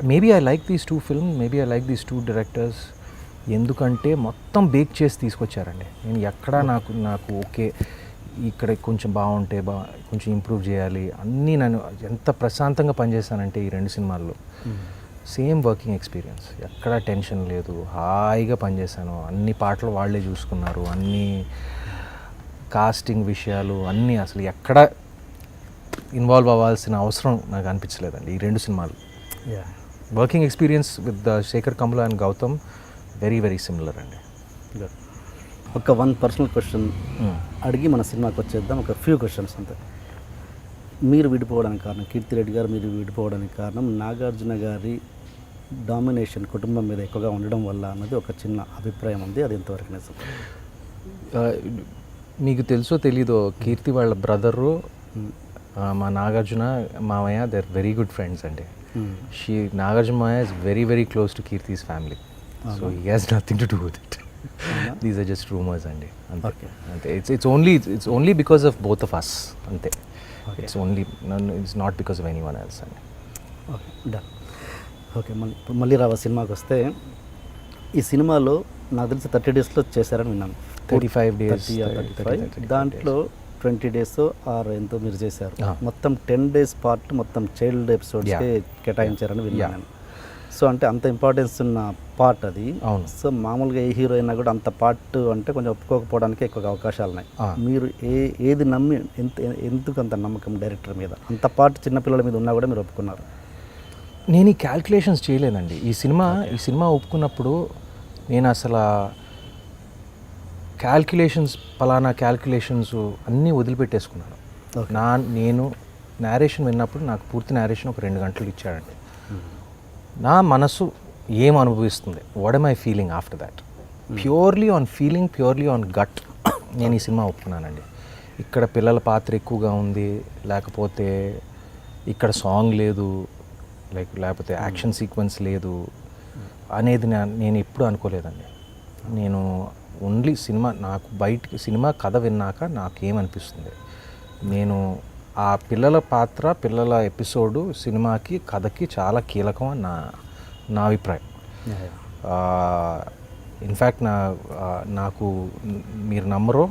maybe I like these two films, maybe I like these two directors ఎందుకంటే మొత్తం బేక్ చేసి తీసుకొచ్చారండి. నేను ఎక్కడా నాకు ఓకే ఇక్కడ కొంచెం బాగుంటే కొంచెం ఇంప్రూవ్ చేయాలి అన్నీ. నన్ను ఎంత ప్రశాంతంగా పనిచేశానంటే ఈ రెండు సినిమాల్లో. సేమ్ వర్కింగ్ ఎక్స్పీరియన్స్, ఎక్కడా టెన్షన్ లేదు, హాయిగా పనిచేశాను. అన్ని పాటలు వాళ్ళే చూసుకున్నారు, అన్ని కాస్టింగ్ విషయాలు అన్నీ అసలు ఎక్కడా ఇన్వాల్వ్ అవ్వాల్సిన అవసరం నాకు అనిపించలేదండి ఈ రెండు సినిమాలు. Working experience with the Sekhar Kammula and Gautam very similar అండి. ఒక పర్సనల్ క్వశ్చన్ అడిగి మన సినిమాకి వచ్చేద్దాం. ఒక ఫ్యూ క్వశ్చన్స్ అంతే. మీరు విడిపోవడానికి కారణం, కీర్తి రెడ్డి గారు మీరు విడిపోవడానికి కారణం నాగార్జున గారి డామినేషన్ కుటుంబం మీద ఎక్కువగా ఉండడం వల్ల అన్నది ఒక చిన్న అభిప్రాయం ఉంది. అది ఎంతవరకు నిజం? మీకు తెలుసో తెలీదో, కీర్తి వాళ్ళ బ్రదరు మా నాగార్జున మామయ్య they are very good friends అండి. నాగార్జున మామయ్య is very close to Keerthi's family. So he has nothing to do with it. These are just rumours అండి. అంతే. It's only because of both of us. అంతే. It's not because of anyone else అండి. Okay, done. Okay, మళ్ళీ రావా సినిమాకి వస్తే, ఈ సినిమాలో నాకు తెలిసి 30 days చేశారని విన్నాను. 35 days. దాంట్లో 20 days ఆర్ ఎంతో మీరు చేశారు. మొత్తం 10 days పార్ట్ మొత్తం చైల్డ్ ఎపిసోడ్స్కి కేటాయించారని విన్నాను. సో అంటే అంత ఇంపార్టెన్స్ ఉన్న పార్ట్ అది. అవును. సో మామూలుగా ఏ హీరో అయినా కూడా అంత పార్ట్ అంటే కొంచెం ఒప్పుకోకపోవడానికి ఎక్కువ అవకాశాలు ఉన్నాయి. మీరు ఏది నమ్మి ఎందుకు అంత నమ్మకం డైరెక్టర్ మీద? అంత పార్ట్ చిన్నపిల్లల మీద ఉన్నా కూడా మీరు ఒప్పుకున్నారు. నేను ఈ క్యాల్కులేషన్స్ చేయలేదండి. ఈ సినిమా ఒప్పుకున్నప్పుడు నేను అసలు పలానా క్యాల్కులేషన్స్ అన్నీ వదిలిపెట్టేసుకున్నాను. నేను నేరేషన్ విన్నప్పుడు నాకు పూర్తి నేరేషన్ ఒక 2 గంటలు ఇచ్చాడండి. నా మనసు ఏం అనుభవిస్తుంది, what am I feeling after that, purely on feeling, purely on gut నేను ఈ సినిమా ఒప్పుకున్నానండి. ఇక్కడ పిల్లల పాత్ర ఎక్కువగా ఉంది, లేకపోతే ఇక్కడ సాంగ్ లేదు, లేకపోతే యాక్షన్ సీక్వెన్స్ లేదు అనేది నేను ఎప్పుడు అనుకోలేదండి. నేను ఓన్లీ సినిమా, నాకు బయటికి సినిమా కథ విన్నాక నాకేమనిపిస్తుంది, నేను ఆ పిల్లల పాత్ర, పిల్లల ఎపిసోడు సినిమాకి, కథకి చాలా కీలకం అని నా అభిప్రాయం. ఇన్ఫ్యాక్ట్ నాకు మీరు నమ్మరో,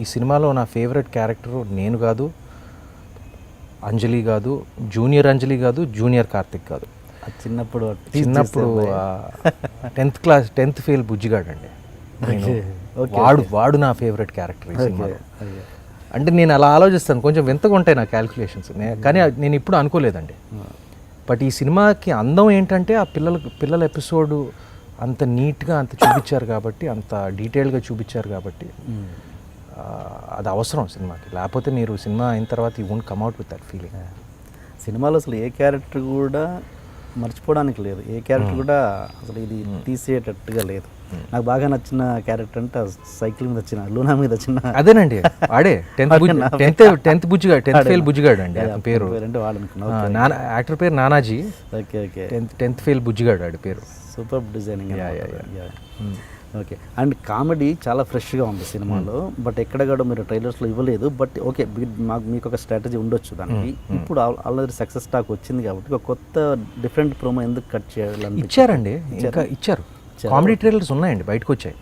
ఈ సినిమాలో నా ఫేవరెట్ క్యారెక్టరు నేను కాదు, అంజలి కాదు, జూనియర్ అంజలి కాదు, జూనియర్ కార్తిక్ కాదు. చిన్నప్పుడు 10th ఫెయిల్ బుజ్జిగాడు అండి. వాడు నా ఫేవరెట్ క్యారెక్టర్ ఈ సినిమాలో. అంటే నేను అలా ఆలోచిస్తాను, కొంచెం వింతగా ఉంటాయి నా క్యాలిక్యులేషన్స్, కానీ నేను ఇప్పుడు అనుకోలేదండి. బట్ ఈ సినిమాకి అందం ఏంటంటే ఆ పిల్లల ఎపిసోడు అంత నీట్గా అంత చూపించారు కాబట్టి, అంత డీటెయిల్గా చూపించారు కాబట్టి అది అవసరం సినిమాకి. లేకపోతే మీరు సినిమా అయిన తర్వాత you won't come out with that feeling. సినిమాలో అసలు ఏ క్యారెక్టర్ కూడా మర్చిపోవడానికి లేదు, ఏ క్యారెక్టర్ కూడా అసలు ఇది తీసేటట్టుగా లేదు. నాకు బాగా నచ్చిన క్యారెక్టర్ అంటే సైకిల్ మీద వచ్చిన లూనా మీద వచ్చిన అదేనండి, వాడే 10th Bujjigadu, 10th fail Bujjigadu అండి అతని పేరు. యాక్టర్ పేరు Nanaji. Okay okay, 10th fail Bujjigadu ఆడి పేరు. Super designing. Okay, and comedy చాలా ఫ్రెష్గా ఉంది సినిమాలో, బట్ ఎక్కడ కూడా మీరు ట్రైలర్స్లో ఇవ్వలేదు. బట్ ఓకే, మీకు ఒక స్ట్రాటజీ ఉండొచ్చు దానికి. ఇప్పుడు ఆల్రెడీ సక్సెస్ టాక్ వచ్చింది కాబట్టి ఒక కొత్త డిఫరెంట్ ప్రోమో ఎందుకు కట్ చేయాలని ఇచ్చారండి. ఇంకా ఇచ్చారు, కామెడీ ట్రైలర్స్ ఉన్నాయండి, బయటకు వచ్చాయి.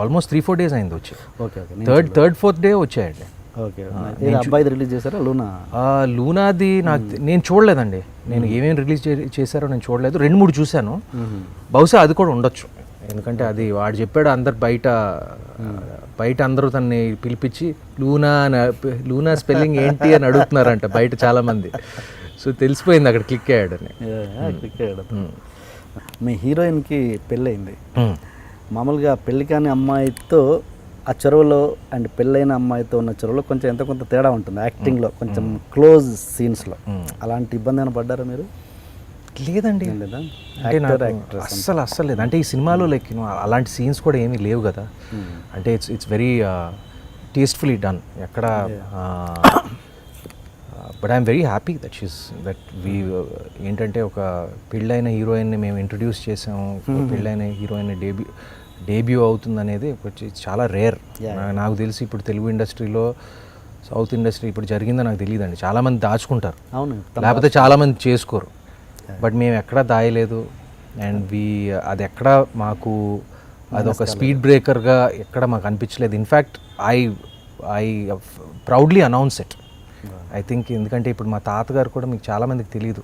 ఆల్మోస్ట్ 3-4 days అయింది వచ్చి. Okay okay, 3rd 4th day వచ్చాయండి. ఓకే, అబ్బాయిది రిలీజ్ చేశారా లూనా? లూనాది నేను చూడలేదండి. నేను ఏమేమి రిలీజ్ చేశారో నేను చూడలేదు. 2-3 చూశాను. బహుశా అది కూడా ఉండొచ్చు, ఎందుకంటే అది వాడు చెప్పాడు. అందరు బయట అందరూ తనని పిలిపించి లూనా స్పెల్లింగ్ ఏంటి అని అడుగుతున్నారంట బయట చాలామంది. సో తెలిసిపోయింది అక్కడ క్లిక్ అయ్యాడని. క్లిక్ అయ్యాడు. మీ హీరోయిన్కి పెళ్ళయింది. మామూలుగా పెళ్ళి కాని అమ్మాయితో ఆ చొరవలో అండ్ పెళ్ళైన అమ్మాయితో ఉన్న చొరవలో కొంచెం ఎంత కొంత తేడా ఉంటుంది యాక్టింగ్లో, కొంచెం క్లోజ్ సీన్స్లో. అలాంటి ఇబ్బంది ఏమైనా పడ్డారా మీరు? లేదండి, అస్సలు లేదు. అంటే ఈ సినిమాలో అలాంటి సీన్స్ కూడా ఏమీ లేవు కదా. అంటే ఇట్స్ వెరీ టేస్ట్ఫుల్లీ డన్. ఎక్కడ but I'm very happy that we ఏంటంటే ఒక పెళ్ళైన హీరోయిన్ని మేము ఇంట్రడ్యూస్ చేసాము. పెళ్ళైన హీరోయిన్ డేబ్యూ అవుతుంది అనేది చాలా రేర్. నాకు తెలిసి ఇప్పుడు తెలుగు ఇండస్ట్రీలో, సౌత్ ఇండస్ట్రీ ఇప్పుడు జరిగిందో నాకు తెలియదండి. చాలామంది దాచుకుంటారు, అవును, లేకపోతే చాలామంది చేసుకోరు. బట్ మేము ఎక్కడా దాయలేదు. అండ్ అది ఎక్కడ మాకు అదొక స్పీడ్ బ్రేకర్గా ఎక్కడ మాకు అనిపించలేదు. In fact I proudly announce it. I think ఎందుకంటే ఇప్పుడు మా తాతగారు కూడా మీకు చాలామందికి తెలియదు,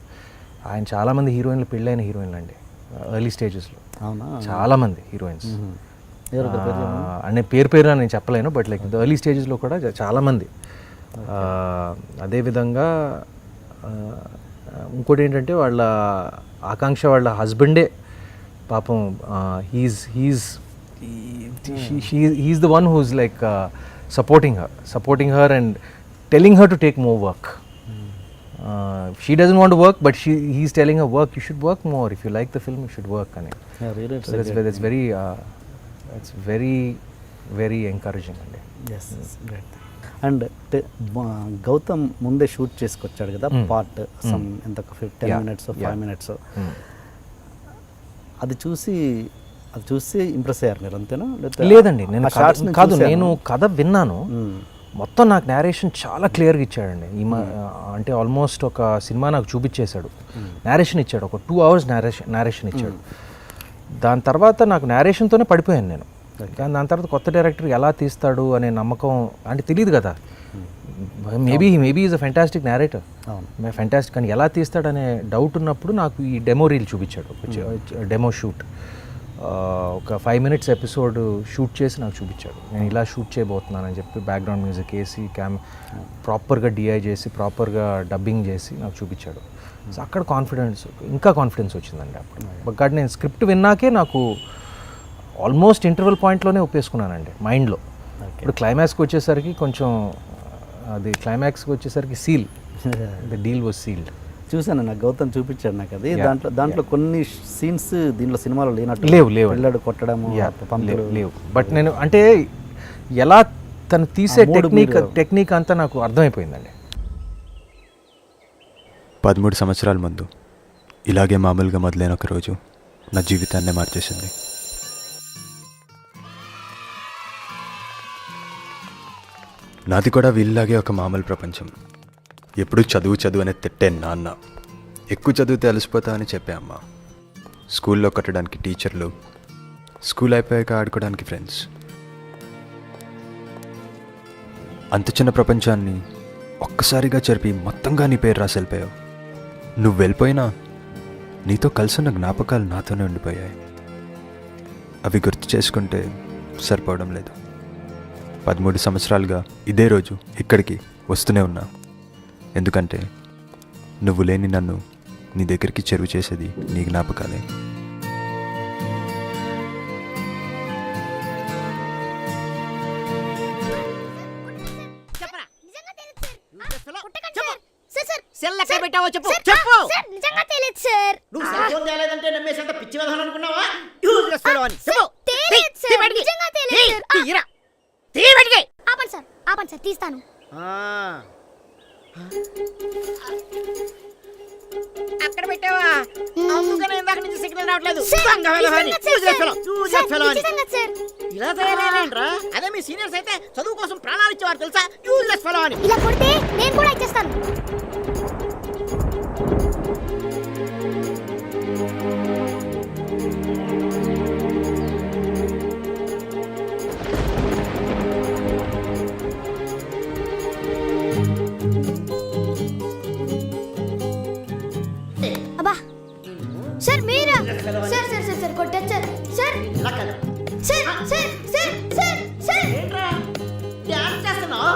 ఆయన చాలామంది హీరోయిన్లు పెళ్ళైన హీరోయిన్లు అండి ఎర్లీ స్టేజెస్లో. చాలామంది హీరోయిన్స్ అనే పేరు నేను చెప్పలేను, బట్ ఎర్లీ స్టేజెస్లో కూడా చాలామంది. అదేవిధంగా ఇంకోటి ఏంటంటే వాళ్ళ ఆకాంక్ష వాళ్ళ హస్బెండే పాపం he's the one who's supporting her and telling her to take more work. She doesn't want to work, but he's telling her, you should work more. If you like the film, you should work. So that's very very encouraging. Yes, great. And Gautam ముందే shoot చేసుకొచ్చాడు కదా part, some ఎంత 10 minutes 5 minutes. అది చూసి impress అయ్యారు మీరు, అంతేనా? లేదండి, నేను కథ విన్నాను మొత్తం. నాకు నేరేషన్ చాలా క్లియర్గా ఇచ్చాడండి. అంటే ఆల్మోస్ట్ ఒక సినిమా నాకు చూపించేశాడు, నేరేషన్ ఇచ్చాడు, ఒక 2 hours నేరేషన్ ఇచ్చాడు. దాని తర్వాత నాకు నేరేషన్తోనే పడిపోయాను నేను. కానీ దాని తర్వాత కొత్త డైరెక్టర్ ఎలా తీస్తాడు అనే నమ్మకం అంటే తెలియదు కదా. Maybe is a fantastic narrator, fantastic, కానీ ఎలా తీస్తాడనే డౌట్ ఉన్నప్పుడు నాకు ఈ డెమో రీల్ చూపించాడు, డెమో షూట్. ఒక 5 minutes ఎపిసోడ్ షూట్ చేసి నాకు చూపించాడు. నేను ఇలా షూట్ చేయబోతున్నానని చెప్పి బ్యాక్గ్రౌండ్ మ్యూజిక్ వేసి ప్రాపర్గా డిఐ చేసి ప్రాపర్గా డబ్బింగ్ చేసి నాకు చూపించాడు. సో అక్కడ ఇంకా కాన్ఫిడెన్స్ వచ్చిందండి అప్పుడు. బట్ నేను స్క్రిప్ట్ విన్నాకే నాకు ఆల్మోస్ట్ ఇంటర్వెల్ పాయింట్లోనే ఒప్పేసుకున్నానండి మైండ్లో. ఇప్పుడు క్లైమాక్స్కి వచ్చేసరికి కొంచెం seal, the deal was sealed. చూసాను, నాకు గౌతమ్ చూపించాడు నాకు అది. దాంట్లో కొన్ని సీన్స్ దీంట్లో సినిమాలో లేనట్టు లేవు వెళ్ళాడు కొట్టడము పంపులు లేవు. బట్ నేను అంటే ఎలా తను తీసే టెక్నిక్ అంతా నాకు అర్థమైపోయిందండి. 13 సంవత్సరాల ముందు ఇలాగే మామూలుగా మొదలైన ఒక రోజు నా జీవితాన్నే మార్చేసింది. నాది కూడా వీళ్ళలాగే ఒక మామూలు ప్రపంచం. ఎప్పుడు చదువు అనేది తిట్టే నాన్న, ఎక్కువ చదువుతే అలసిపోతా అని చెప్పే అమ్మ, స్కూల్లో కొట్టడానికి టీచర్లు, స్కూల్ అయిపోయాక ఆడుకోవడానికి ఫ్రెండ్స్. అంత చిన్న ప్రపంచాన్ని ఒక్కసారిగా చెరిపి మొత్తంగా నీ పేరు రాసి వెళ్ళిపోయావు. నువ్వు వెళ్ళిపోయినా నీతో కలిసిన జ్ఞాపకాలు నాతోనే ఉండిపోయాయి. అవి గుర్తు చేసుకుంటే సరిపోవడం లేదు. 13 సంవత్సరాలుగా ఇదే రోజు ఇక్కడికి వస్తూనే ఉన్నా. ఎందుకంటే నువ్వు లేని నన్ను నీ దగ్గరికి చెరువు చేసేది నీ జ్ఞాపకాలే. తీస్తాను. అక్కడ పెట్టావా? అందుకనే ఇందాక నుంచి సిగ్నల్ రావట్లేదు. ఇలా తయారైనా అదే మీ సీనియర్స్ అయితే చదువు కోసం ప్రాణాలు ఇచ్చేవారు తెలుసా? యూజ్లెస్ ఫెలో అని. ఇలా కొడితే నేను కూడా ఇచ్చేస్తాను. సార్ మీరా? సార్ సార్ సార్ సార్ కొట్టచ్చు sir. Sir sir sir sir sir sir ఏంట్రా డాన్స్ చేస్తున్నావు?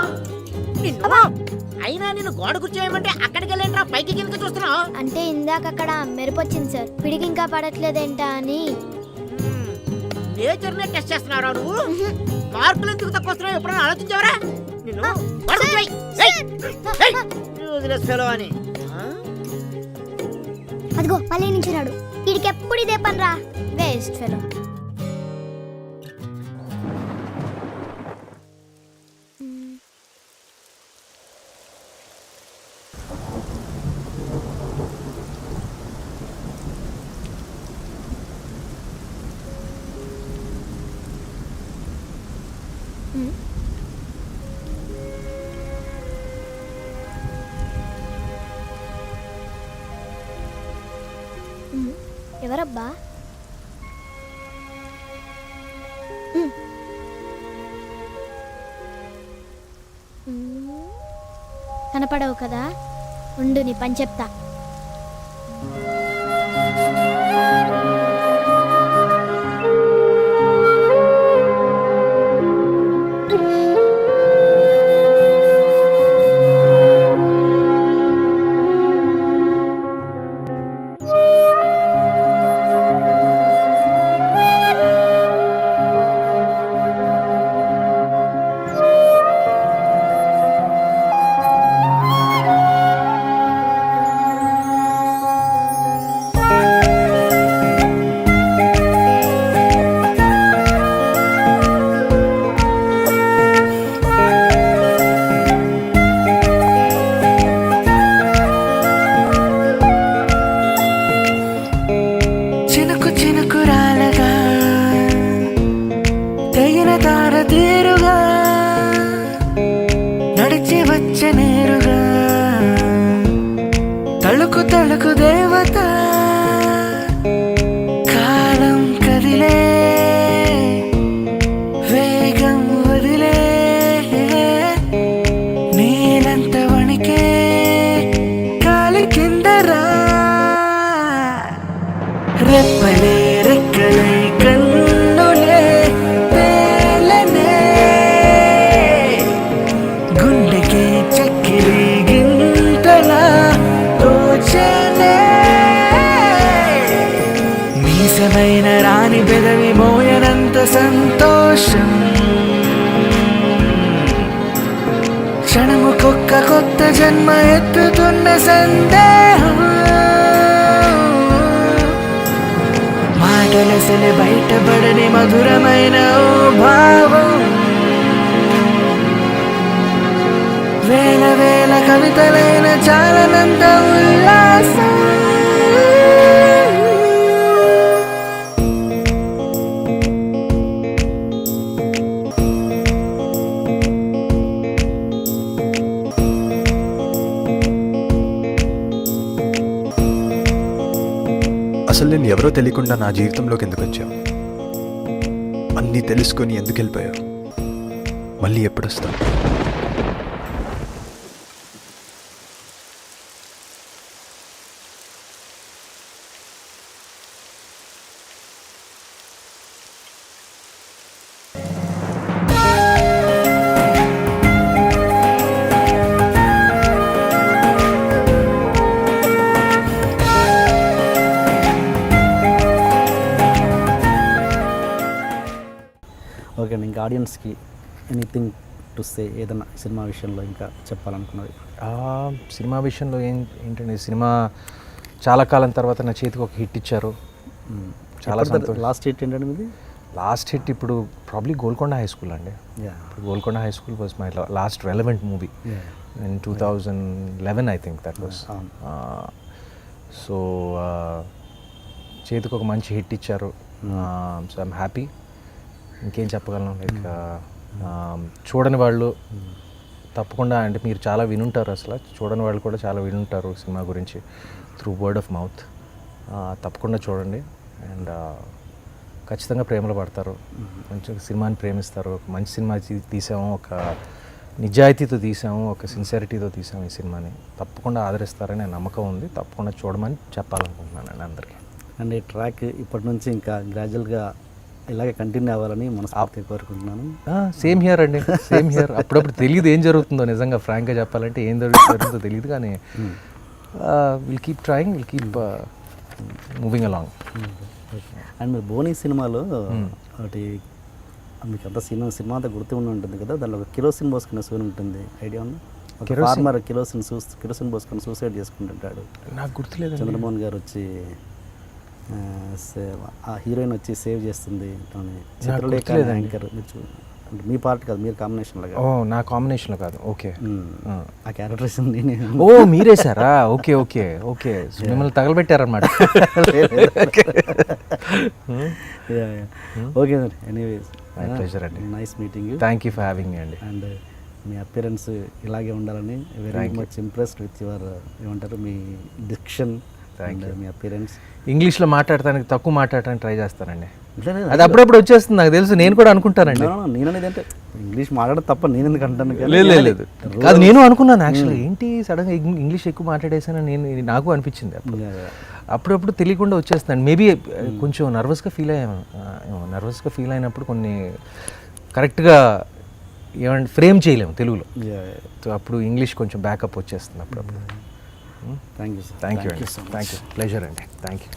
అయినా నిన్ను గోడ కూర్చోయమంటే అక్కడికి వెళ్ళేంట్రా పైకి కిందకి చూస్తున్నావు? అంటే ఇందాక అక్కడ మెరుపొచ్చింది సార్, పిడికి ఇంకా పడట్లేదేంటా అని. నేచర్ నే టెస్ట్ చేస్తున్నారా నువ్వు? మార్కులు ఎందుకు తక్కువ వస్తున్నావు ఎప్పుడైనా ఆలోచించావరా? నిన్ను అని అదిగో మళ్ళీ నించున్నాడు. వీడికి ఎప్పుడు ఇదే పనిరా, వేస్ట్ ఫెలో. ఎవరబ్బా? కనపడవు కదా, ఉండు నీ పని చెప్తా. తళుకు దేవత కాలం కదిలే వేగం వదిలే నీలంత వణికే కాలి కిందరా రెప్పలే రెక్కలే కన్నులే తేలనే గుండెకి చక్కిరి గింతలా మీసమైన రాని పెదవి మోయనంత సంతోషం క్షణముకొక్క కొత్త జన్మ ఎత్తుతున్న సందేహం. మాటలసలు బయటపడని మధురమైన ఓ భావం. వేల వేల కవితలైన చాలనంత ఉల్లాసం. అసలు నేను ఎవరో తెలియకుండా నా జీవితంలోకి ఎందుకు వచ్చావు? అన్నీ తెలుసుకొని ఎందుకు వెళ్ళిపోయావు? మళ్ళీ ఎప్పుడు వస్తావు? ఓకే అండి, ఇంకా ఆడియన్స్కి ఎనీథింగ్ టు సే, ఏదైనా సినిమా విషయంలో ఇంకా చెప్పాలనుకున్నది? సినిమా విషయంలో ఏంటండి, సినిమా చాలా కాలం తర్వాత నా చేతికి ఒక హిట్ ఇచ్చారు. చాలా లాస్ట్ హిట్ ఏంటంటే మీది? లాస్ట్ హిట్ ఇప్పుడు ప్రాబ్లీ గోల్కొండ హై స్కూల్ అండి. యా, ఇప్పుడు Golconda high school was my last relevant movie in 2011 I think that was. So చేతికి ఒక మంచి హిట్ ఇచ్చారు. So I'm happy. ఇంకేం చెప్పగలను, లైక్ చూడని వాళ్ళు తప్పకుండా, అంటే మీరు చాలా వినుంటారు, అసలు చూడని వాళ్ళు కూడా చాలా వినుంటారు సినిమా గురించి త్రూ వర్డ్ ఆఫ్ మౌత్. తప్పకుండా చూడండి అండ్ ఖచ్చితంగా ప్రేమలో పడతారు, మంచి సినిమాని ప్రేమిస్తారు. ఒక మంచి సినిమా తీసాము, ఒక నిజాయితీతో తీసాము, ఒక సిన్సియారిటీతో తీసాము ఈ సినిమాని. తప్పకుండా ఆదరిస్తారని నమ్మకం ఉంది. తప్పకుండా చూడమని చెప్పాలనుకుంటున్నాను అందరికీ. అండ్ ఈ ట్రాక్ ఇప్పటి నుంచి ఇంకా గ్రాడ్యువల్గా ఇలాగే కంటిన్యూ అవ్వాలని మనస్ఫూర్తిగా కోరుకుంటున్నాను. సేమ్ హియర్ అండి, సేమ్ హియర్. అప్పుడప్పుడు తెలియదు ఏం జరుగుతుందో, నిజంగా ఫ్రాంక్గా చెప్పాలంటే ఏం జరుగుతుందో తెలియదు, కానీ will keep trying, will keep moving along. And మీరు బోనీ సినిమాలో ఒకటి మీకు అంత సినిమా అంతా గుర్తు ఉంటుంది కదా, దానిలో ఒక కిరోసిన్ పోసుకునే సూన్ ఉంటుంది, ఐడియా ఉంది? ఒక ఫార్మర్ కిరోసిన్ పోసుకొని సూసైడ్ చేసుకుంటుంటాడు. నాకు గుర్తులేదు. చంద్రమోహన్ గారు వచ్చి ఆ హీరోయిన్ వచ్చి సేవ్ చేస్తుంది. యాంకర్ మీ పార్ట్ కాదు, మీరు కాంబినేషన్లో కాదు. నా కాంబినేషన్లో కాదు. ఓకే, ఆ క్యారెక్టర్స్ ఓ మీరేసారా? ఓకే ఓకే ఓకే, మిమ్మల్ని తగలబెట్టారనమాట. Okay sir, anyways my pleasure అండి. Nice meeting you. Thank you for having me అండి. అండ్ మీ అపియరెన్స్ ఇలాగే ఉండాలని, very much impressed with your ఏమంటారు మీ డిక్షన్ అండ్ మీ అపియరెన్స్. ఇంగ్లీష్లో మాట్లాడటానికి తక్కువ మాట్లాడటానికి ట్రై చేస్తానండి, అది అప్పుడప్పుడు వచ్చేస్తుంది నాకు తెలుసు. నేను కూడా అనుకుంటానండి, నేను అనేది అంటే ఇంగ్లీష్ మాట్లాడడం తప్ప నేను ఎందుకు అంటాను. లేదు కాదు, నేను అనుకున్నాను యాక్చువల్గా, ఏంటి సడన్గా ఇంగ్లీష్ ఎక్కువ మాట్లాడేసాను నేను, నాకు అనిపించింది అప్పుడప్పుడు తెలియకుండా వచ్చేస్తున్నాను. మేబీ కొంచెం నర్వస్గా ఫీల్ అయినప్పుడు కొన్ని కరెక్ట్గా ఏమంటే ఫ్రేమ్ చేయలేము తెలుగులో, అప్పుడు ఇంగ్లీష్ కొంచెం బ్యాకప్ వచ్చేస్తుంది అప్పుడప్పుడు. Thank you sir. Thank you అండి, థ్యాంక్ యూ, ప్లెజర్ అండి, థ్యాంక్ యూ.